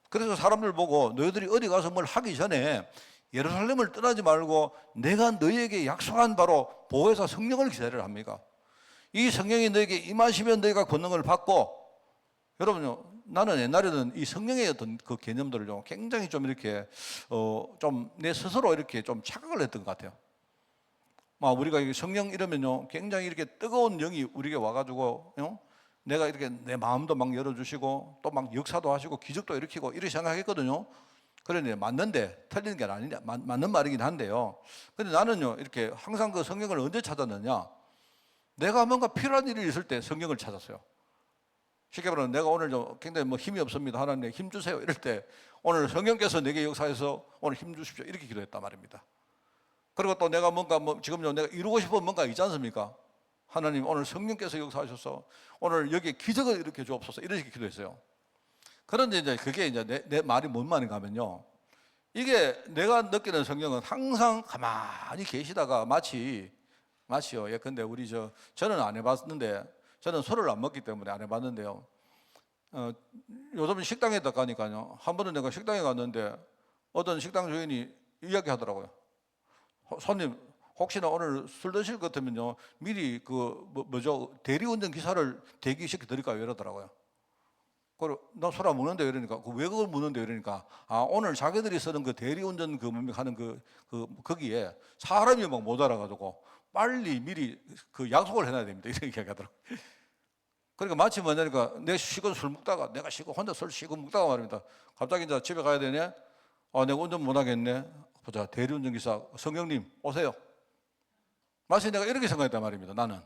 그래서 사람들 보고 너희들이 어디 가서 뭘 하기 전에 예루살렘을 떠나지 말고 내가 너희에게 약속한 바로 보혜사 성령을 기다리라 합니까? 이 성령이 너에게 임하시면 너희가 권능을 받고, 여러분요, 나는 옛날에는 이 성령의 어떤 그 개념들을 굉장히 좀 이렇게 좀 내 스스로 이렇게 좀 착각을 했던 것 같아요. 막 우리가 성령 이러면요, 굉장히 이렇게 뜨거운 영이 우리에게 와가지고 내가 이렇게 내 마음도 막 열어주시고 또 막 역사도 하시고 기적도 일으키고 이렇게 생각했거든요. 그런데 맞는데 틀리는 게 아니냐, 맞는 말이긴 한데요. 근데 나는요, 이렇게 항상 그 성령을 언제 찾았느냐? 내가 뭔가 필요한 일이 있을 때 성령을 찾았어요. 쉽게 말하면 내가 오늘 좀 굉장히 뭐 힘이 없습니다, 하나님 힘 주세요, 이럴 때 오늘 성령께서 내게 역사해서 오늘 힘 주십시오, 이렇게 기도했단 말입니다. 그리고 또 내가 뭔가 지금요, 내가 이루고 싶은 뭔가 있지 않습니까? 하나님 오늘 성령께서 역사하셔서 오늘 여기에 기적을 일으켜 주옵소서, 이렇게 기도했어요. 그런데 이제 그게 이제 내 말이 뭔 말인가 하면요, 이게 내가 느끼는 성령은 항상 가만히 계시다가 마치요. 예, 근데 저는 안 해봤는데, 저는 술을 안 먹기 때문에 안 해봤는데요. 요즘은 식당에 가니까요. 한 번은 내가 식당에 갔는데 어떤 식당 주인이 이야기하더라고요. 손님, 혹시나 오늘 술 드실 것 같으면요, 미리 대리운전 기사를 대기시켜 드릴까요? 이러더라고요. 그리고 나 술 안 먹는데 이러니까, 왜 그걸 묻는데 이러니까, 오늘 자기들이 쓰는 그 대리운전 하는 거기에 사람이 막 모자라가지고 빨리 미리 그 약속을 해놔야 됩니다. 이렇게 얘기하더라고요. 그러니까 마치 뭐냐니까, 내가 쉬고 술 먹다가, 내가 쉬고 혼자 술 쉬고 먹다가 말입니다. 갑자기 이제 집에 가야 되네? 내가 운전 못 하겠네? 보자, 대리운전기사, 성령님, 오세요. 마치 내가 이렇게 생각했단 말입니다, 나는.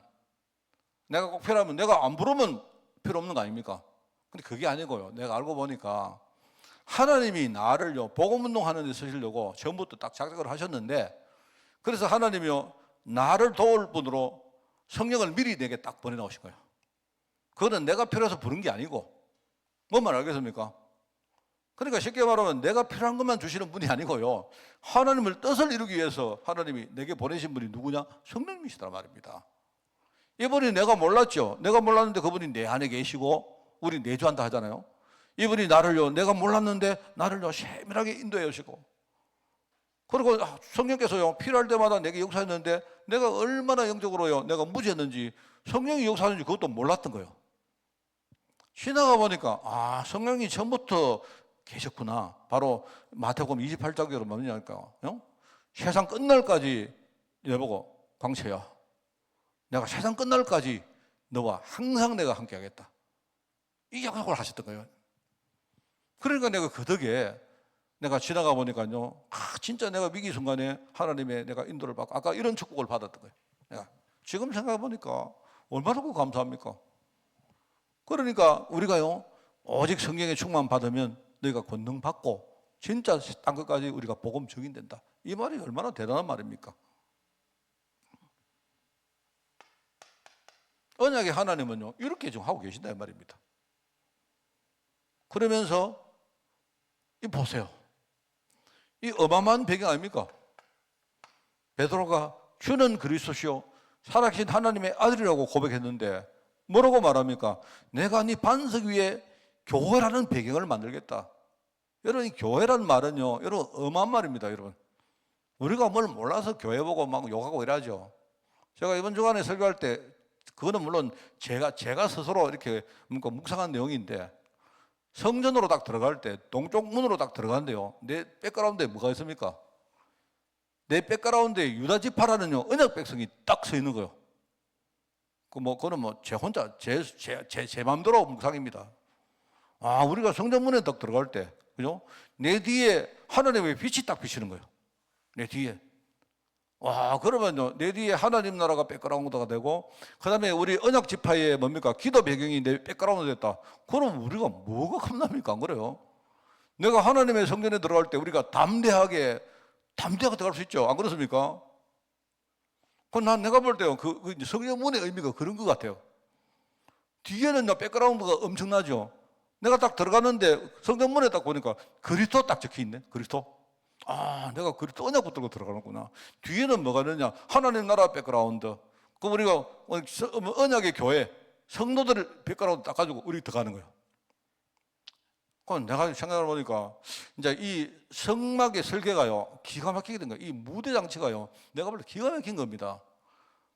내가 꼭 필요하면, 내가 안 부르면 필요 없는 거 아닙니까? 근데 그게 아니고요. 내가 알고 보니까 하나님이 나를요, 복음운동하는 데 쓰시려고 처음부터 딱 작작을 하셨는데, 그래서 하나님이요, 나를 도울 분으로 성령을 미리 내게 딱 보내놓으신 거예요. 그거는 내가 필요해서 부른 게 아니고, 뭔 말 알겠습니까? 그러니까 쉽게 말하면 내가 필요한 것만 주시는 분이 아니고요, 하나님을 뜻을 이루기 위해서 하나님이 내게 보내신 분이 누구냐? 성령님이시단 말입니다. 이분이 내가 몰랐죠. 내가 몰랐는데 그분이 내 안에 계시고, 우리 내주한다 하잖아요. 이분이 내가 몰랐는데 나를요, 세밀하게 인도해 주시고, 그리고 성령께서요, 필요할 때마다 내게 역사했는데, 내가 얼마나 영적으로요, 내가 무지했는지, 성령이 역사하는지 그것도 몰랐던 거예요. 지나가 보니까 성령이 처음부터 계셨구나. 바로 마태복음 28장대로 뭐냐니까, 세상 끝날까지 내보고, 광채야, 내가 세상 끝날까지 너와 항상 내가 함께 하겠다, 이 약속을 하셨던 거예요. 그러니까 내가 그 덕에 내가 지나가 보니까요, 진짜 내가 위기 순간에 하나님의 내가 인도를 받고, 아까 이런 축복을 받았던 거예요. 내가 지금 생각해 보니까 얼마나 감사합니까? 그러니까 우리가요, 오직 성령의 충만 받으면 너희가 권능 받고 진짜 땅 끝까지 우리가 복음 증인된다. 이 말이 얼마나 대단한 말입니까? 언약의 하나님은요, 이렇게 좀 하고 계신다 이 말입니다. 그러면서 보세요. 이 어마어마한 배경 아닙니까? 베드로가 주는 그리스도시요 살아계신 하나님의 아들이라고 고백했는데 뭐라고 말합니까? 내가 네 반석 위에 교회라는 배경을 만들겠다. 여러분, 이 교회라는 말은요, 여러분, 어마어마한 말입니다, 여러분. 우리가 뭘 몰라서 교회 보고 막 욕하고 이러죠. 제가 이번 주간에 설교할 때, 그거는 물론 제가 스스로 이렇게 묵상한 내용인데, 성전으로 딱 들어갈 때, 동쪽 문으로 딱 들어가는데요, 내 백그라운드에 뭐가 있습니까? 내 백그라운드에 유다 지파라는요, 언약 백성이 딱 서 있는 거예요. 그거는 제 혼자, 제 마음대로 묵상입니다. 우리가 성전문에 딱 들어갈 때, 그죠? 내 뒤에 하나님의 빛이 딱 비치는 거예요. 내 뒤에. 그러면요, 내 뒤에 하나님 나라가 백그라운드가 되고, 그 다음에 우리 언약 지파의 뭡니까? 기도 배경이 내 백그라운드 됐다. 그럼 우리가 뭐가 겁납니까? 안 그래요? 내가 하나님의 성전에 들어갈 때 우리가 담대하게 들어갈 수 있죠. 안 그렇습니까? 내가 볼 때요, 성전문의 의미가 그런 것 같아요. 뒤에는 백그라운드가 엄청나죠. 내가 딱 들어갔는데 성전문에 딱 보니까 그리스도 딱 적혀 있네. 그리스도. 내가 그리스도 언약 붙들고 들어가는구나. 뒤에는 뭐가 있느냐? 하나님 나라 백그라운드. 그럼 우리가 언약의 교회 성도들 백그라운드 딱 가지고 우리 들어가는 거예요. 그럼 내가 생각해 보니까 이제 이 성막의 설계가요, 기가 막히게 된 거예요. 이 무대 장치가요, 내가 볼 때 기가 막힌 겁니다.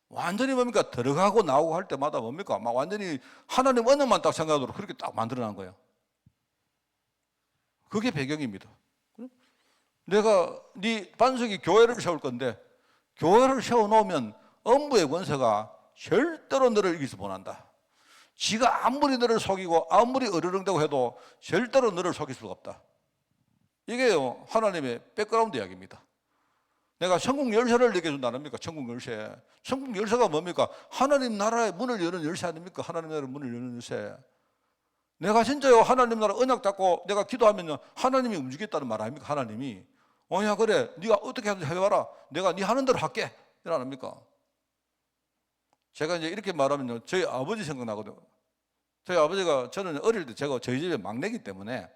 완전히 뭡니까? 들어가고 나오고 할 때마다 뭡니까? 막 완전히 하나님 언약만 딱 생각하도록 그렇게 딱 만들어 놓은 거예요. 그게 배경입니다. 내가 네 반석이 교회를 세울 건데, 교회를 세워놓으면 음부의 권세가 절대로 너를 이길 수 못한다. 지가 아무리 너를 속이고 아무리 어르렁대고 해도 절대로 너를 속일 수가 없다. 이게요, 하나님의 백그라운드 이야기입니다. 내가 천국 열쇠를 내게 준다 아닙니까? 천국 열쇠. 천국 열쇠가 뭡니까? 하나님 나라의 문을 여는 열쇠 아닙니까? 하나님 나라의 문을 여는 열쇠. 내가 진짜요, 하나님 나라 언약 잡고 내가 기도하면요, 하나님이 움직였다는 말 아닙니까? 하나님이. 야, 그래, 네가 어떻게 하든지 해봐라. 내가 네 하는 대로 할게. 이러 아닙니까? 제가 이제 이렇게 말하면요, 저희 아버지 생각나거든요. 저희 아버지가, 저는 어릴 때 저희 집에 막내기 때문에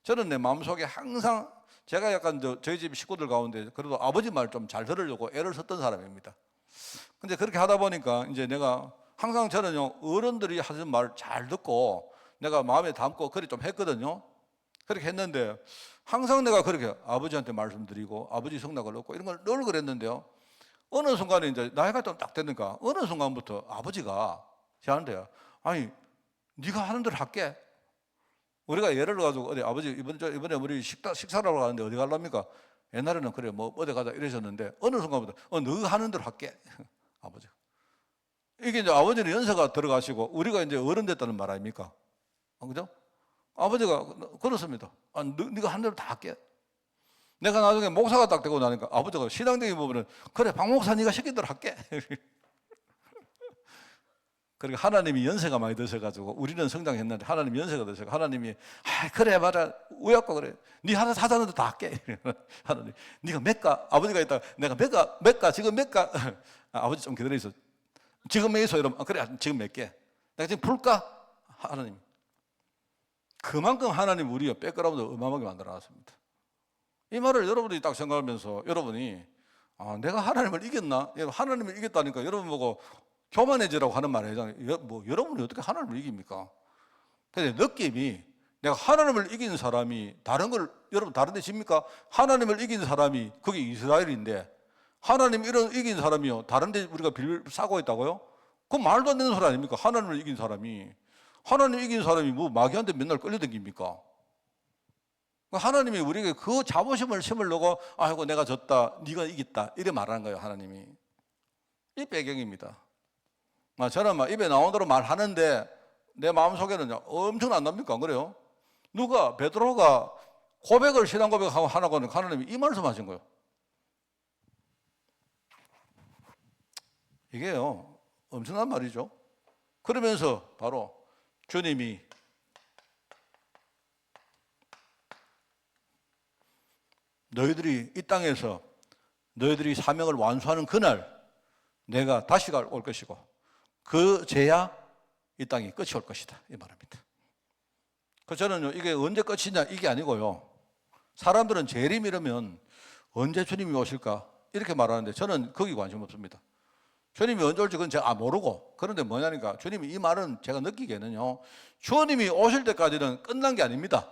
저는 내 마음속에 항상 제가 약간 저희 집 식구들 가운데 그래도 아버지 말 좀 잘 들으려고 애를 썼던 사람입니다. 근데 그렇게 하다 보니까 이제 내가 항상 저는요, 어른들이 하는 말 잘 듣고 내가 마음에 담고 그렇게 좀 했거든요. 그렇게 했는데 항상 내가 그렇게 아버지한테 말씀드리고 아버지 성낙을 얻고 이런 걸 늘 그랬는데요. 어느 순간에 이제 나이가 좀 딱 되니까 어느 순간부터 아버지가 저한테요. 아니, 네가 하는 대로 할게. 우리가 예를 들어가지고 어디 아버지 이번에 우리 식사를 하러 가는데 어디 가랍니까? 옛날에는 그래 뭐 어디 가자 이러셨는데 어느 순간부터 너가 하는 대로 할게. 아버지. 이게 이제 아버지는 연세가 들어가시고 우리가 이제 어른 됐다는 말 아닙니까? 그죠? 아버지가 그렇습니다. 네가 하는 대로 다 할게. 내가 나중에 목사가 딱 되고 나니까 아버지가 신앙적인 부분은 그래 박 목사 네가 시킨 대로 할게. 그러니까 하나님이 연세가 많이 드셔가지고 우리는 성장했는데 하나님이 연세가 드셔서 하나님이 그래 맞아 우약고 그래 네 하나 사자는데 다 할게. 하나님 네가 몇가 아버지가 있다 내가 몇가 지금 몇가 아버지 좀 기다려 있어. 지금 몇 있어 이러면 그래 지금 몇 개. 내가 지금 풀까 하나님. 그만큼 하나님 우리가 백그라운드 어마어마하게 만들어놨습니다. 이 말을 여러분들이 딱 생각하면서 여러분이 내가 하나님을 이겼나? 하나님을 이겼다니까 여러분 보고 교만해지라고 하는 말 하잖아요. 뭐 여러분이 어떻게 하나님을 이깁니까? 근데 느낌이 내가 하나님을 이긴 사람이 다른 걸 여러분 다른 데 집니까? 하나님을 이긴 사람이 그게 이스라엘인데 하나님 이긴 사람이요 다른 데 우리가 빌 싸고 있다고요? 그건 말도 안 되는 소리 아닙니까? 하나님을 이긴 사람이 하나님 이긴 사람이 뭐 마귀한테 맨날 끌려다닙니까? 하나님이 우리에게 그 자부심을 심으려고 아이고 내가 졌다 네가 이겼다 이래 말하는 거예요. 하나님이 이 배경입니다. 저는 막 입에 나온 대로 말하는데 내 마음속에는 엄청 안 납니까? 그래요? 누가 베드로가 고백을 신앙 고백하고 하나고는 하나님이 이 말씀하신 거예요. 이게요 엄청난 말이죠. 그러면서 바로 주님이 너희들이 이 땅에서 너희들이 사명을 완수하는 그날 내가 다시 올 것이고 그 죄야 이 땅이 끝이 올 것이다 이 말입니다. 그래서 저는요 이게 언제 끝이냐 이게 아니고요 사람들은 재림 이러면 언제 주님이 오실까 이렇게 말하는데 저는 거기 관심 없습니다. 주님이 언제 올지 그건 제가 모르고 그런데 뭐냐니까 주님이 이 말은 제가 느끼기에는요 주님이 오실 때까지는 끝난 게 아닙니다.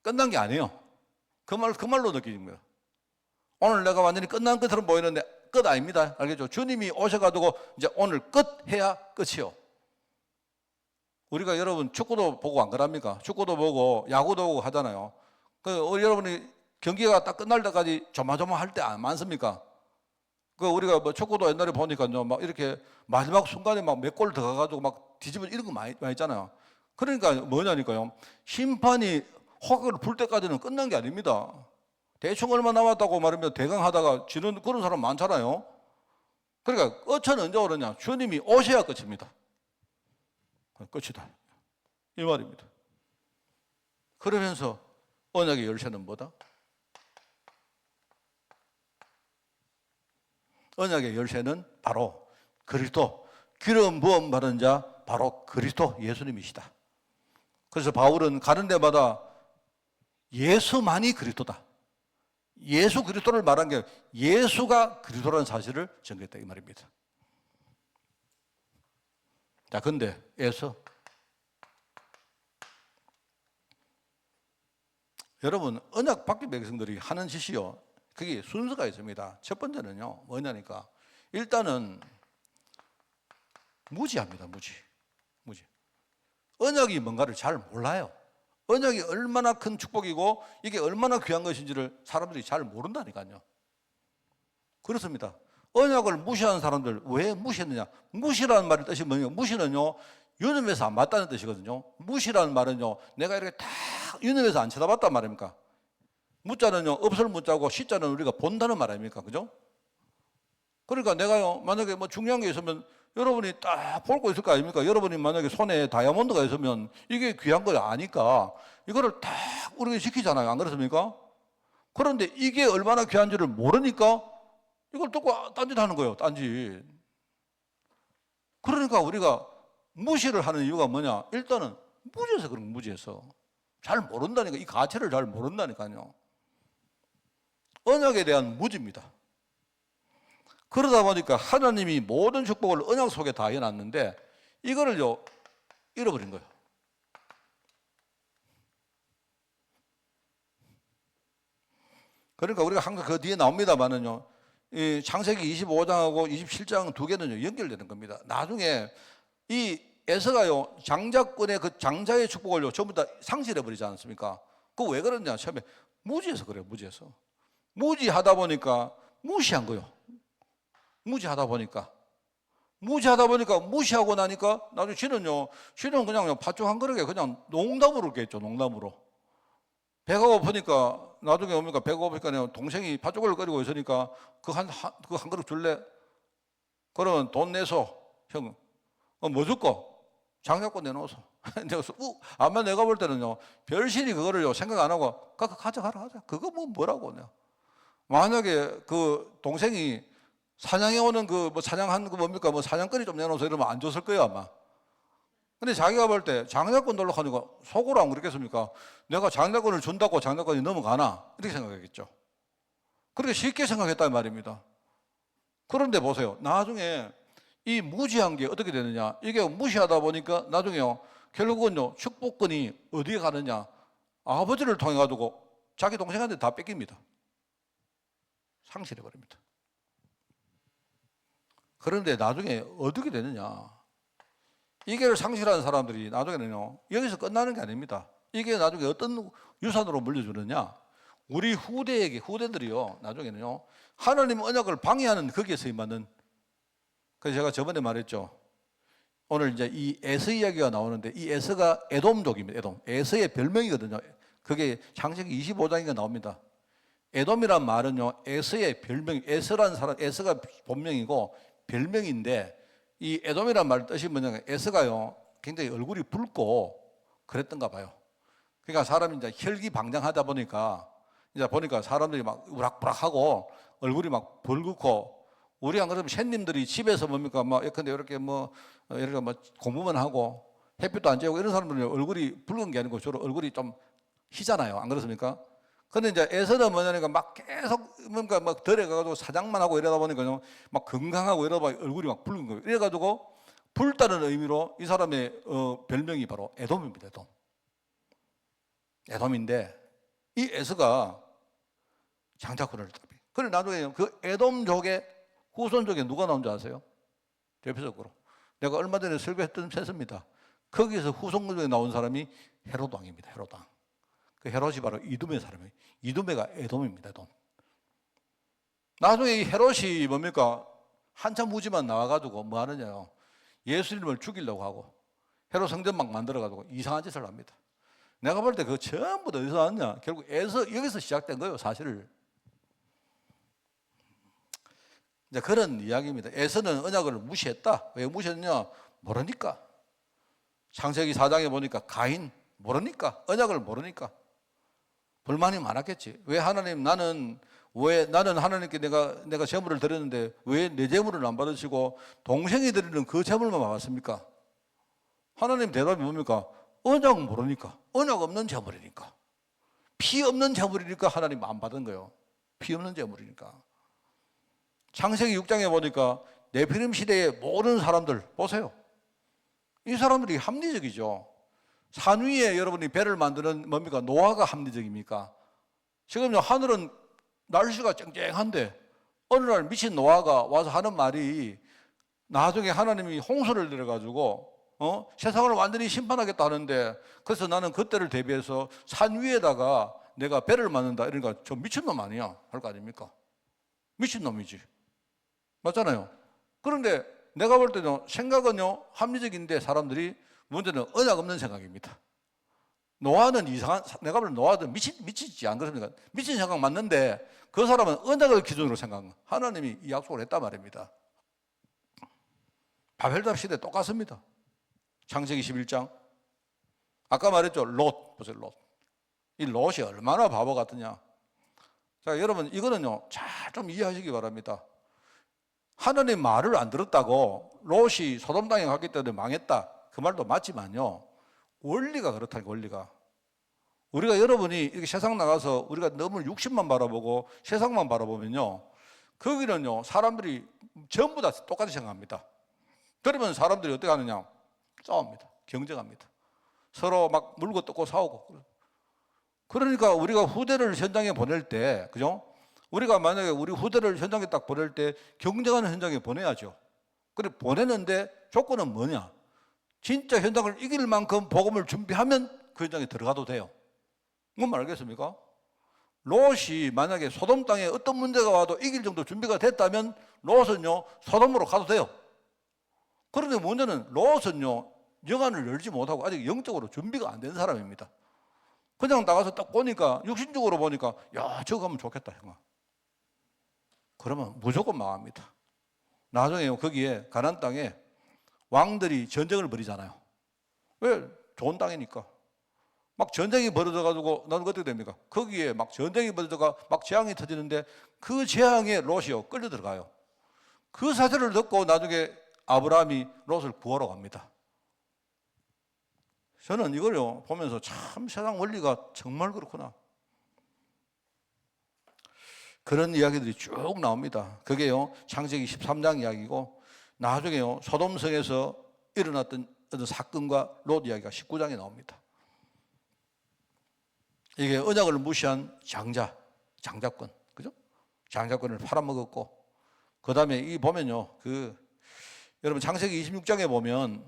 끝난 게 아니에요. 그 말로 느끼는 거예요. 오늘 내가 완전히 끝난 것처럼 보이는데 끝 아닙니다. 알겠죠? 주님이 오셔가지고 이제 오늘 끝 해야 끝이요. 우리가 여러분 축구도 보고 안 그럽니까? 축구도 보고 야구도 보고 하잖아요. 여러분이 경기가 딱 끝날 때까지 조마조마할 때 많습니까? 우리가 뭐 축구도 옛날에 보니까요, 막 이렇게 마지막 순간에 막 몇 골 들어가가지고 막 뒤집어 이런 거 많이 있잖아요. 그러니까 뭐냐니까요. 심판이 호각을 불 때까지는 끝난 게 아닙니다. 대충 얼마 남았다고 말하면 대강하다가 지는 그런 사람 많잖아요. 그러니까 끝은 언제 오느냐? 주님이 오셔야 끝입니다. 끝이다. 이 말입니다. 그러면서 언약의 열쇠는 뭐다? 언약의 열쇠는 바로 그리스도, 기름 부음 받은 자 바로 그리스도 예수님이시다. 그래서 바울은 가는 데마다 예수만이 그리스도다. 예수 그리스도를 말한 게 예수가 그리스도라는 사실을 전개했다 이 말입니다. 자, 근데 여러분 언약 받기 백성들이 하는 짓이요. 그게 순서가 있습니다. 첫 번째는요, 뭐냐니까 일단은 무지합니다. 무지. 언약이 뭔가를 잘 몰라요. 언약이 얼마나 큰 축복이고 이게 얼마나 귀한 것인지를 사람들이 잘 모른다니까요. 그렇습니다. 언약을 무시하는 사람들 왜 무시했느냐? 무시라는 말의 뜻이 뭐냐? 무시는요 유념해서 안 봤다는 뜻이거든요. 무시라는 말은요 내가 이렇게 다 유념해서 안 쳐다봤단 말입니까? 무자는요 없을 무자고 시자는 우리가 본다는 말 아닙니까? 그죠? 그러니까 내가요 만약에 뭐 중요한 게 있으면 여러분이 딱 볼 거 있을 거 아닙니까? 여러분이 만약에 손에 다이아몬드가 있으면 이게 귀한 걸 아니까 이거를 딱 우리가 지키잖아요. 안 그렇습니까? 그런데 이게 얼마나 귀한지를 모르니까 이걸 듣고 딴짓하는 거예요. 딴짓. 그러니까 우리가 무시를 하는 이유가 뭐냐? 일단은 무지해서 그런 거 무지해서 잘 모른다니까. 이 가치를 잘 모른다니까요. 언약에 대한 무지입니다. 그러다 보니까 하나님이 모든 축복을 언약 속에 다 해놨는데 이거를요 잃어버린 거예요. 그러니까 우리가 항상 그 뒤에 나옵니다만은요, 이 창세기 25장하고 27장 두 개는요 연결되는 겁니다. 나중에 이 에서가요 장자권의 그 장자의 축복을요 전부 다 상실해 버리지 않습니까? 그거 왜 그러냐? 처음에 무지해서 그래요. 무지하다 보니까 무시한 거예요. 무지하다 보니까 무시하고 나니까 나중에 지는 그냥 팥죽 한 그릇에 그냥 농담으로 그랬죠. 농담으로. 배가 고프니까 나중에 오니까 배가 고프니까 동생이 팥죽을 끓이고 있으니까 그 한 그릇 줄래? 그러면 돈 내서 형 뭐 줄까? 장자권 내놓아서. 내가 아마 내가 볼 때는요 별실이 그거를요 생각 안 하고 가져가라. 그거 뭐라고 내가. 만약에 그 동생이 사냥해 오는 그 뭐 사냥한 거 뭡니까? 뭐 사냥거리 좀 내놓아서 이러면 안 줬을 거예요 아마. 근데 자기가 볼 때 장자권 놀러 가니까 속으로 안 그랬겠습니까? 내가 장자권을 준다고 장자권이 넘어가나? 이렇게 생각했겠죠. 그렇게 쉽게 생각했단 말입니다. 그런데 보세요. 나중에 이 무지한 게 어떻게 되느냐? 이게 무시하다 보니까 나중에요. 결국은요 축복권이 어디에 가느냐? 아버지를 통해 가지고 자기 동생한테 다 뺏깁니다. 상실해 버립니다. 그런데 나중에 어떻게 되느냐? 이게 상실하는 사람들이 나중에는요 여기서 끝나는 게 아닙니다. 이게 나중에 어떤 유산으로 물려주느냐? 우리 후대들이요 나중에는요 하나님 언약을 방해하는 거기에 쓰임받는. 그래서 제가 저번에 말했죠. 오늘 이제 이 에서 이야기가 나오는데 이 에서가 에돔족입니다. 에서의 별명이거든요. 그게 창세기 25장에 나옵니다. 에돔이란 말은요 에서의 별명, 에서라는 사람, 에서가 본명이고 별명인데 이 에돔이란 말 뜻이 뭐냐면 에서가요 굉장히 얼굴이 붉고 그랬던가 봐요. 그러니까 사람이 이제 혈기방장하다 보니까 사람들이 막 우락부락하고 얼굴이 막 벌겋고, 우리 안 그러면 샌님들이 집에서 뭡니까 뭐 예컨대 이렇게 이렇게 공부만 하고 햇빛도 안 쬐고 이런 사람들은 얼굴이 붉은 게 아니고 주로 얼굴이 좀 희잖아요. 안 그렇습니까? 근데 이제 에서는 뭐냐니까 막 계속 뭔가 막 덜해가지고 사냥만 하고 이러다 보니까 막 건강하고 이러다 보니까 얼굴이 막 붉은 거예요. 이래가지고 붉다는 의미로 이 사람의 별명이 바로 에돔입니다. 에돔인데 이 에서가 장자권을 따비. 그래 나중에 그 에돔족의 후손족에 누가 나온 줄 아세요? 대표적으로 내가 얼마 전에 설교했던 세습니다. 거기서 후손족에 나온 사람이 헤롯 왕입니다. 헤롯 왕. 그 헤롯이 바로 이두메 사람이에요. 이두메가 에돔입니다. 에돔. 나중에 이 헤롯이 뭡니까? 한참 후지만 나와가지고 뭐 하느냐요? 예수님을 죽이려고 하고 헤롯 성전 막 만들어가지고 이상한 짓을 합니다. 내가 볼 때 그거 전부 다 어디서 왔냐? 결국 여기서 시작된 거예요, 사실을. 이제 그런 이야기입니다. 에서는 언약을 무시했다. 왜 무시했냐? 모르니까. 창세기 4장에 보니까 가인 모르니까, 언약을 모르니까 불만이 많았겠지. 왜 나는 하나님께 내가 제물을 드렸는데 왜 내 제물을 안 받으시고 동생이 드리는 그 제물만 받았습니까? 하나님 대답이 뭡니까? 언약 모르니까. 언약 없는 제물이니까. 피 없는 제물이니까 하나님 안 받은 거예요. 피 없는 제물이니까. 창세기 6장에 보니까 네피림 시대의 모든 사람들 보세요. 이 사람들이 합리적이죠. 산 위에 여러분이 배를 만드는 뭡니까? 노아가 합리적입니까? 지금 하늘은 날씨가 쨍쨍한데 어느 날 미친 노아가 와서 하는 말이 나중에 하나님이 홍수를 내려가지고 세상을 완전히 심판하겠다 하는데, 그래서 나는 그때를 대비해서 산 위에다가 내가 배를 만든다 이러니까 저 미친놈 아니야 할 거 아닙니까? 미친놈이지. 맞잖아요. 그런데 내가 볼 때는 생각은요 합리적인데 사람들이 문제는 언약 없는 생각입니다. 노아는 내가 볼 때 노아는 미치지 안 그렇습니까? 미친 생각 맞는데 그 사람은 언약을 기준으로 생각한 하나님이 이 약속을 했단 말입니다. 바벨탑 시대 똑같습니다. 창세기 11장. 아까 말했죠. 롯. 보세요. 롯. 이 롯이 얼마나 바보 같으냐. 자, 여러분 이거는요 잘 좀 이해하시기 바랍니다. 하나님 말을 안 들었다고 롯이 소돔 땅에 갔기 때문에 망했다, 그 말도 맞지만요 원리가 그렇다니까. 우리가 여러분이 이렇게 세상 나가서 우리가 너무 육신만 바라보고 세상만 바라보면요, 거기는요 사람들이 전부 다 똑같이 생각합니다. 그러면 사람들이 어떻게 하느냐? 싸웁니다. 경쟁합니다. 서로 막 물고 뜯고 싸우고. 그러니까 우리가 후대를 현장에 보낼 때, 그죠? 우리가 만약에 우리 후대를 현장에 딱 보낼 때 경쟁하는 현장에 보내야죠. 그래 보내는데 조건은 뭐냐? 진짜 현장을 이길 만큼 복음을 준비하면 그 현장에 들어가도 돼요. 뭔 알겠습니까? 롯이 만약에 소돔 땅에 어떤 문제가 와도 이길 정도 준비가 됐다면 롯은요 소돔으로 가도 돼요. 그런데 문제는 롯은요 영안을 열지 못하고 아직 영적으로 준비가 안 된 사람입니다. 그냥 나가서 딱 보니까 육신적으로 보니까 야 저거 가면 좋겠다 형아. 그러면 무조건 망합니다. 나중에 거기에 가나안 땅에 왕들이 전쟁을 벌이잖아요. 왜? 좋은 땅이니까. 막 전쟁이 벌어져가지고 나는 어떻게 됩니까? 거기에 막 전쟁이 벌어져가 막 재앙이 터지는데 그 재앙에 롯이요 끌려 들어가요. 그 사실을 듣고 나중에 아브라함이 롯을 구하러 갑니다. 저는 이걸요 보면서 참 세상 원리가 정말 그렇구나. 그런 이야기들이 쭉 나옵니다. 그게요 창세기 13장 이야기고 나중에요 소돔성에서 일어났던 어떤 사건과 롯 이야기가 19장에 나옵니다. 이게 언약을 무시한 장자권, 그죠? 장자권을 팔아먹었고, 그 다음에 이 보면요, 여러분 창세기 26장에 보면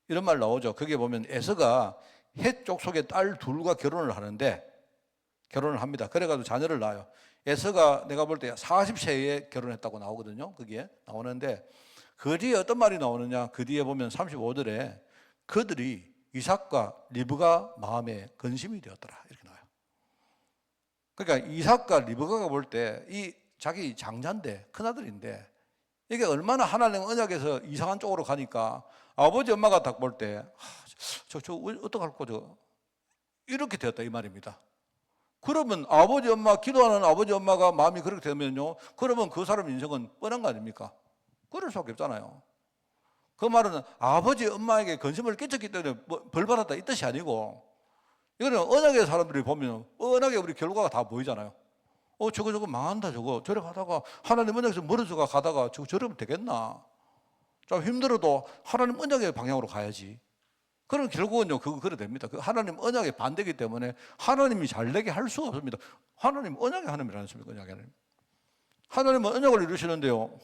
이런 말 나오죠. 거기에 보면 에서가 헷 족속의 딸 둘과 결혼을 합니다. 그래가지고 자녀를 낳아요. 에서가 내가 볼 때 40세에 결혼했다고 나오거든요. 거기에 나오는데 그 뒤에 어떤 말이 나오느냐? 그 뒤에 보면 35절에 그들이 이삭과 리브가 마음에 근심이 되었더라 이렇게 나와요. 그러니까 이삭과 리브가가 볼 때 이 자기 장자인데 큰아들인데 이게 얼마나 하나님 언약에서 이상한 쪽으로 가니까 아버지 엄마가 딱 볼 때 저 어떡할 거죠? 이렇게 되었다 이 말입니다. 그러면 아버지 엄마 기도하는 아버지 엄마가 마음이 그렇게 되면요 그러면 그 사람 인생은 뻔한 거 아닙니까? 그럴 수밖에 없잖아요. 그 말은 아버지 엄마에게 근심을 끼쳤기 때문에 벌 받았다 이 뜻이 아니고 이거는 언약의 사람들이 보면 뻔하게 우리 결과가 다 보이잖아요. 저거 망한다 저거 저래 가다가 하나님 언약에서 멀어져가 가다가 저러면 되겠나? 좀 힘들어도 하나님 언약의 방향으로 가야지. 그럼 결국은요 그래 됩니다. 그 하나님 언약에 반대기 때문에 하나님이 잘 되게 할 수가 없습니다. 하나님 언약의 하나님이 아니십니까? 언약의 하나님. 하나님은 언약을 이루시는데요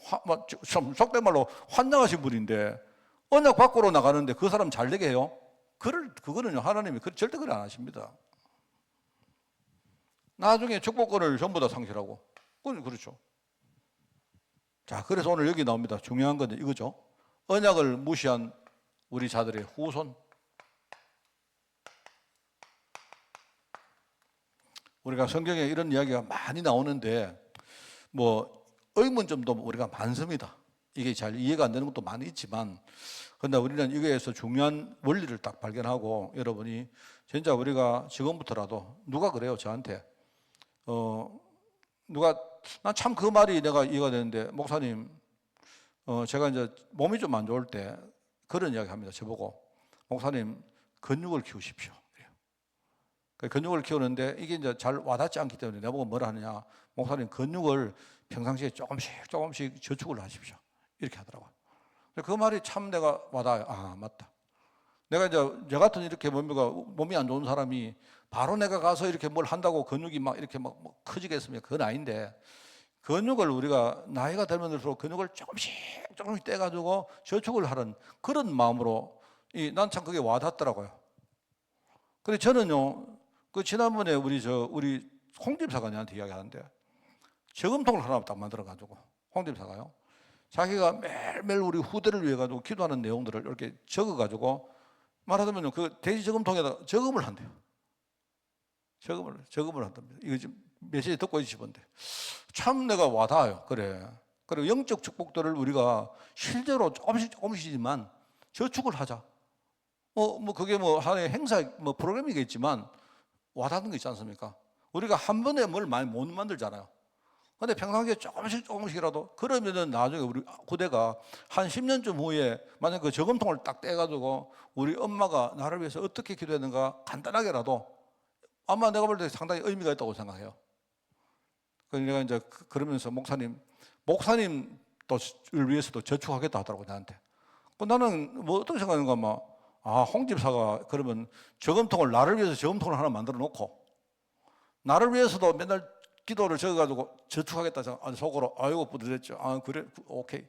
속된 말로 환장하신 분인데 언약 밖으로 나가는데 그 사람 잘 되게 해요? 그거는요 하나님이 절대 그래 안 하십니다. 나중에 축복권을 전부 다 상실하고 그건 그렇죠. 자 그래서 오늘 여기 나옵니다. 중요한 건 이거죠. 언약을 무시한 우리 자들의 후손. 우리가 성경에 이런 이야기가 많이 나오는데 의문점도 우리가 많습니다. 이게 잘 이해가 안 되는 것도 많이 있지만 그런데 우리는 이거에서 중요한 원리를 딱 발견하고 여러분이 진짜 우리가 지금부터라도 누가 그래요 저한테 난 참 그 말이 내가 이해가 되는데 목사님 제가 이제 몸이 좀 안 좋을 때 그런 이야기 합니다. 저보고 목사님 근육을 키우십시오. 근육을 키우는데 이게 이제 잘 와닿지 않기 때문에 내보고 뭐라 하느냐 목사님 근육을 평상시에 조금씩 저축을 하십시오. 이렇게 하더라고요. 그 말이 참 내가 와닿아요. 아 맞다. 내가 이제 저 같은 이렇게 몸이 안 좋은 사람이 바로 내가 가서 이렇게 뭘 한다고 근육이 막 이렇게 막 커지겠습니까? 그건 아닌데 근육을 우리가 나이가 들면 들수록 근육을 조금씩 떼가지고 저축을 하는 그런 마음으로 난 참 그게 와닿더라고요. 그래서 저는요 지난번에 우리 홍 집사관한테 이야기하는데 저금통을 하나 딱 만들어가지고 홍 집사가요 자기가 매일매일 우리 후대를 위해 가지고 기도하는 내용들을 이렇게 적어가지고 말하자면 그 돼지 저금통에다 저금을 한대요. 저금을 한답니다. 이거 지금 메시지 듣고 있으시던데 참 내가 와닿아요. 그래. 그리고 영적 축복들을 우리가 실제로 조금씩이지만 저축을 하자. 그게 하나의 행사 프로그램이겠지만 와닿는 게 있지 않습니까? 우리가 한 번에 뭘 많이 못 만들잖아요. 근데 평상시에 조금씩이라도 그러면은 나중에 우리 후대가 한 10년쯤 후에 만약 그 저금통을 딱 떼가지고 우리 엄마가 나를 위해서 어떻게 기도했는가 간단하게라도 아마 내가 볼 때 상당히 의미가 있다고 생각해요. 그래서 내가 이제 그러면서 목사님을 위해서도 저축하겠다 하더라고 나한테. 나는 뭐 어떻게 생각하는가 홍 집사가 그러면 저금통을 나를 위해서 저금통을 하나 만들어 놓고 나를 위해서도 맨날 기도를 적어가지고 저축하겠다 속으로 아이고 뿌듯했죠. 그래 오케이.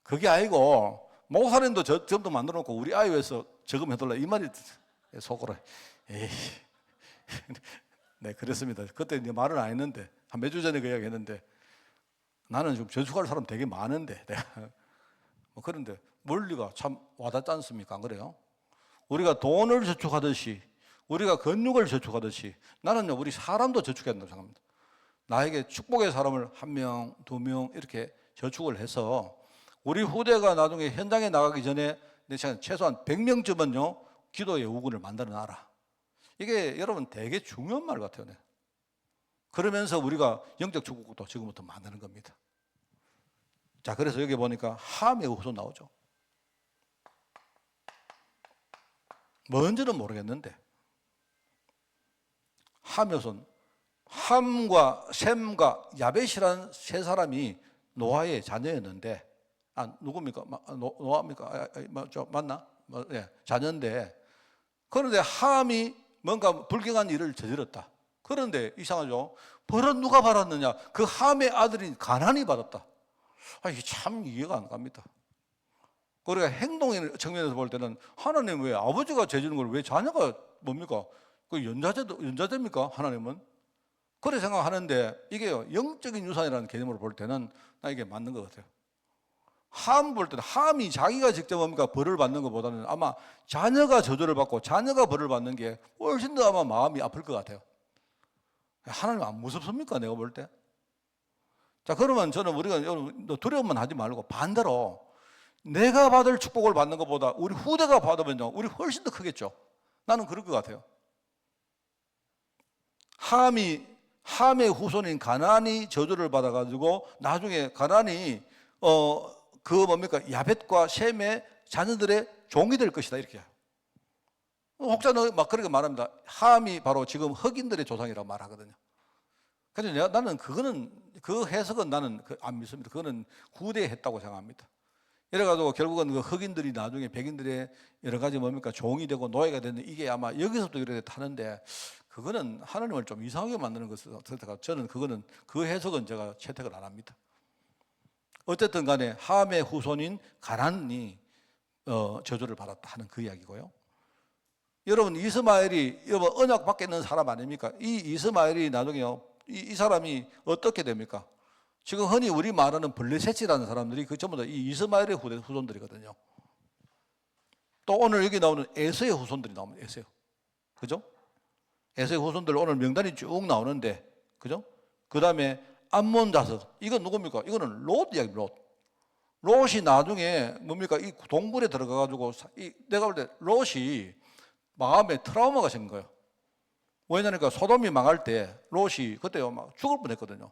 그게 아니고 목사님도 저금통 만들어 놓고 우리 아이 위해서 저금해둘라 이 말이 속으로 에이. 네 그랬습니다. 그때 이제 말은 안 했는데 한 몇 주 전에 그 이야기 했는데 나는 좀 저축할 사람 되게 많은데 내가 뭐 그런데 원리가 참 와닿지 않습니까? 안 그래요? 우리가 돈을 저축하듯이 우리가 근육을 저축하듯이 나는요 우리 사람도 저축해야 된다고 생각합니다. 나에게 축복의 사람을 1명, 2명 이렇게 저축을 해서 우리 후대가 나중에 현장에 나가기 전에 최소한 100명쯤은요 기도의 우군을 만들어 놔라. 이게 여러분 되게 중요한 말 같아요. 네. 그러면서 우리가 영적 축복도 지금부터 만드는 겁니다. 자, 그래서 여기 보니까 함의 후손 나오죠. 뭔지는 모르겠는데 함의 후손, 함과 셈과 야벳이라는 세 사람이 노아의 자녀였는데 누굽니까? 노아입니까? 맞나? 예, 자녀인데 그런데 함이 뭔가 불경한 일을 저질렀다. 그런데 이상하죠. 벌은 누가 받았느냐? 그 함의 아들인 가나안이 받았다. 이게 참 이해가 안 갑니다. 우리가 행동의 측면에서 볼 때는 하나님 왜 아버지가 죄지는 걸 왜 자녀가 뭡니까? 그 연자됩니까? 하나님은? 그래 생각하는데 이게요 영적인 유산이라는 개념으로 볼 때는 나 이게 맞는 것 같아요. 함 볼 때는 함이 자기가 직접 뭡니까 벌을 받는 것보다는 아마 자녀가 저주를 받고 자녀가 벌을 받는 게 훨씬 더 아마 마음이 아플 것 같아요. 하나님 안 무섭습니까? 내가 볼 때. 자 그러면 저는 우리가 두려움만 하지 말고 반대로 내가 받을 축복을 받는 것보다 우리 후대가 받으면요 우리 훨씬 더 크겠죠. 나는 그럴 것 같아요. 함의 후손인 가나안이 저주를 받아가지고 나중에 가나안이 그 뭡니까 야벳과 셈의 자녀들의 종이 될 것이다 이렇게 해요. 혹자는 막 그렇게 말합니다. 함이 바로 지금 흑인들의 조상이라고 말하거든요. 그래서 나는 그 해석은 나는 안 믿습니다. 그거는 후대했다고 생각합니다. 이래가지고 결국은 그 흑인들이 나중에 백인들의 여러 가지 뭡니까 종이 되고 노예가 되는 이게 아마 여기서부터 이렇게 타는데 그거는 하나님을 좀 이상하게 만드는 것을 저는 그 해석은 제가 채택을 안 합니다. 어쨌든 간에 함의 후손인 가나안이 저주를 받았다 하는 그 이야기고요. 여러분 이스마엘이 언약 밖에 있는 사람 아닙니까? 이 이스마엘이 나중에요 이 사람이 어떻게 됩니까? 지금 흔히 우리 말하는 블레셋이라는 사람들이 그 전부 다 이 이스마엘의 후손들이거든요. 또 오늘 여기 나오는 에서의 후손들이 나옵니다. 에서, 그죠? 에서의 후손들 오늘 명단이 쭉 나오는데, 그죠? 그 다음에 암몬 자석, 이건 누굽니까? 이거는 롯 이야기, 롯. 롯이 나중에 뭡니까? 이 동굴에 들어가가지고 내가 볼 때 롯이 마음에 트라우마가 생긴 거예요. 왜냐니까 소돔이 망할 때 롯이 그때 막 죽을 뻔했거든요.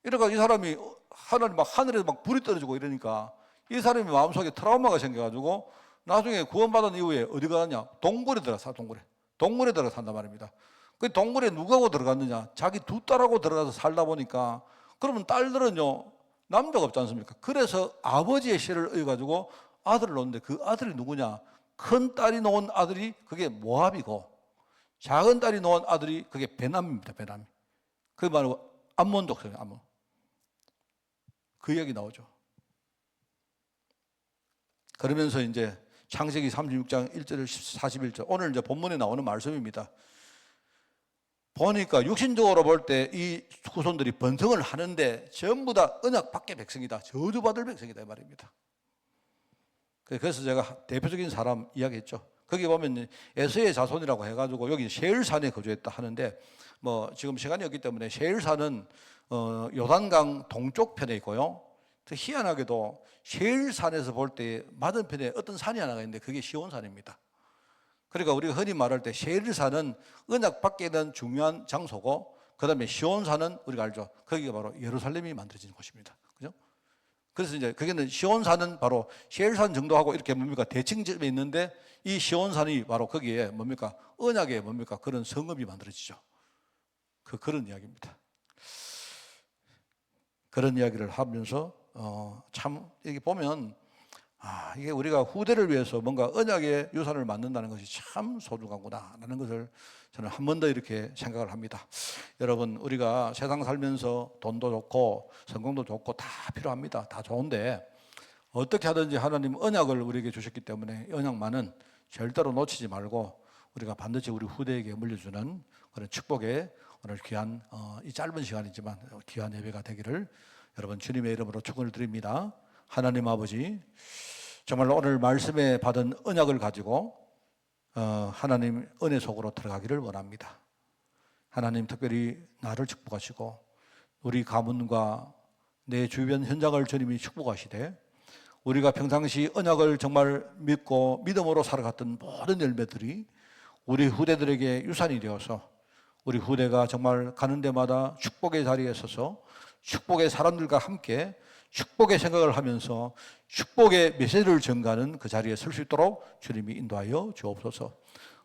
이러니까 이 사람이 하늘에서 막 불이 떨어지고 이러니까 이 사람이 마음속에 트라우마가 생겨가지고 나중에 구원받은 이후에 어디 가느냐? 동굴에 들어가 동굴에 들어가 산단 말입니다. 그 동굴에 누구하고 들어갔느냐? 자기 두 딸하고 들어가서 살다 보니까 그러면 딸들은요 남자가 없지 않습니까? 그래서 아버지의 씨를 얻어가지고 아들을 놓는데 그 아들이 누구냐? 큰 딸이 놓은 아들이 그게 모압이고 작은 딸이 놓은 아들이 그게 베남입니다. 베남. 그게 바로 암몬 족속이에요. 암몬. 그 이야기 나오죠. 그러면서 이제 창세기 36장 1절 41절 오늘 이제 본문에 나오는 말씀입니다. 보니까 육신적으로 볼 때 이 후손들이 번성을 하는데 전부 다 언약 밖의 백성이다. 저주받을 백성이다 이 말입니다. 그래서 제가 대표적인 사람 이야기했죠. 거기 보면 에서의 자손이라고 해가지고 여기 세일산에 거주했다 하는데 뭐 지금 시간이 없기 때문에 세일산은 요단강 동쪽 편에 있고요. 또 희한하게도 세일산에서 볼 때 맞은편에 어떤 산이 하나가 있는데 그게 시온산입니다. 그러니까 우리가 흔히 말할 때 세일산은 언약 밖에 있는 중요한 장소고 그 다음에 시온산은 우리가 알죠. 거기가 바로 예루살렘이 만들어진 곳입니다. 그죠? 그래서 이제 거기는 시온산은 바로 시엘산 정도하고 이렇게 뭡니까 대칭점에 있는데 이 시온산이 바로 거기에 뭡니까 언약의 뭡니까 그런 성읍이 만들어지죠. 그런 이야기입니다. 그런 이야기를 하면서 참 여기 보면 이게 우리가 후대를 위해서 뭔가 언약의 유산을 만든다는 것이 참 소중하구나라는 것을 저는 한 번 더 이렇게 생각을 합니다. 여러분 우리가 세상 살면서 돈도 좋고 성공도 좋고 다 필요합니다. 다 좋은데 어떻게 하든지 하나님 언약을 우리에게 주셨기 때문에 언약만은 절대로 놓치지 말고 우리가 반드시 우리 후대에게 물려주는 그런 축복의 오늘 귀한 이 짧은 시간이지만 귀한 예배가 되기를 여러분 주님의 이름으로 축원을 드립니다. 하나님 아버지 정말 오늘 말씀에 받은 언약을 가지고 하나님 은혜 속으로 들어가기를 원합니다. 하나님 특별히 나를 축복하시고 우리 가문과 내 주변 현장을 주님이 축복하시되 우리가 평상시 언약을 정말 믿고 믿음으로 살아갔던 모든 열매들이 우리 후대들에게 유산이 되어서 우리 후대가 정말 가는 데마다 축복의 자리에 서서 축복의 사람들과 함께 축복의 생각을 하면서 축복의 메시지를 전가하는 그 자리에 설 수 있도록 주님이 인도하여 주옵소서.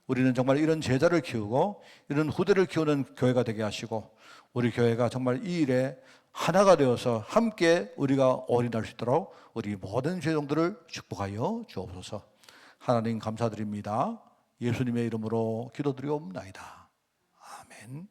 우리는 정말 이런 제자를 키우고 이런 후대를 키우는 교회가 되게 하시고 우리 교회가 정말 이 일에 하나가 되어서 함께 우리가 올인할 수 있도록 우리 모든 죄종들을 축복하여 주옵소서. 하나님 감사드립니다. 예수님의 이름으로 기도드리옵나이다. 아멘.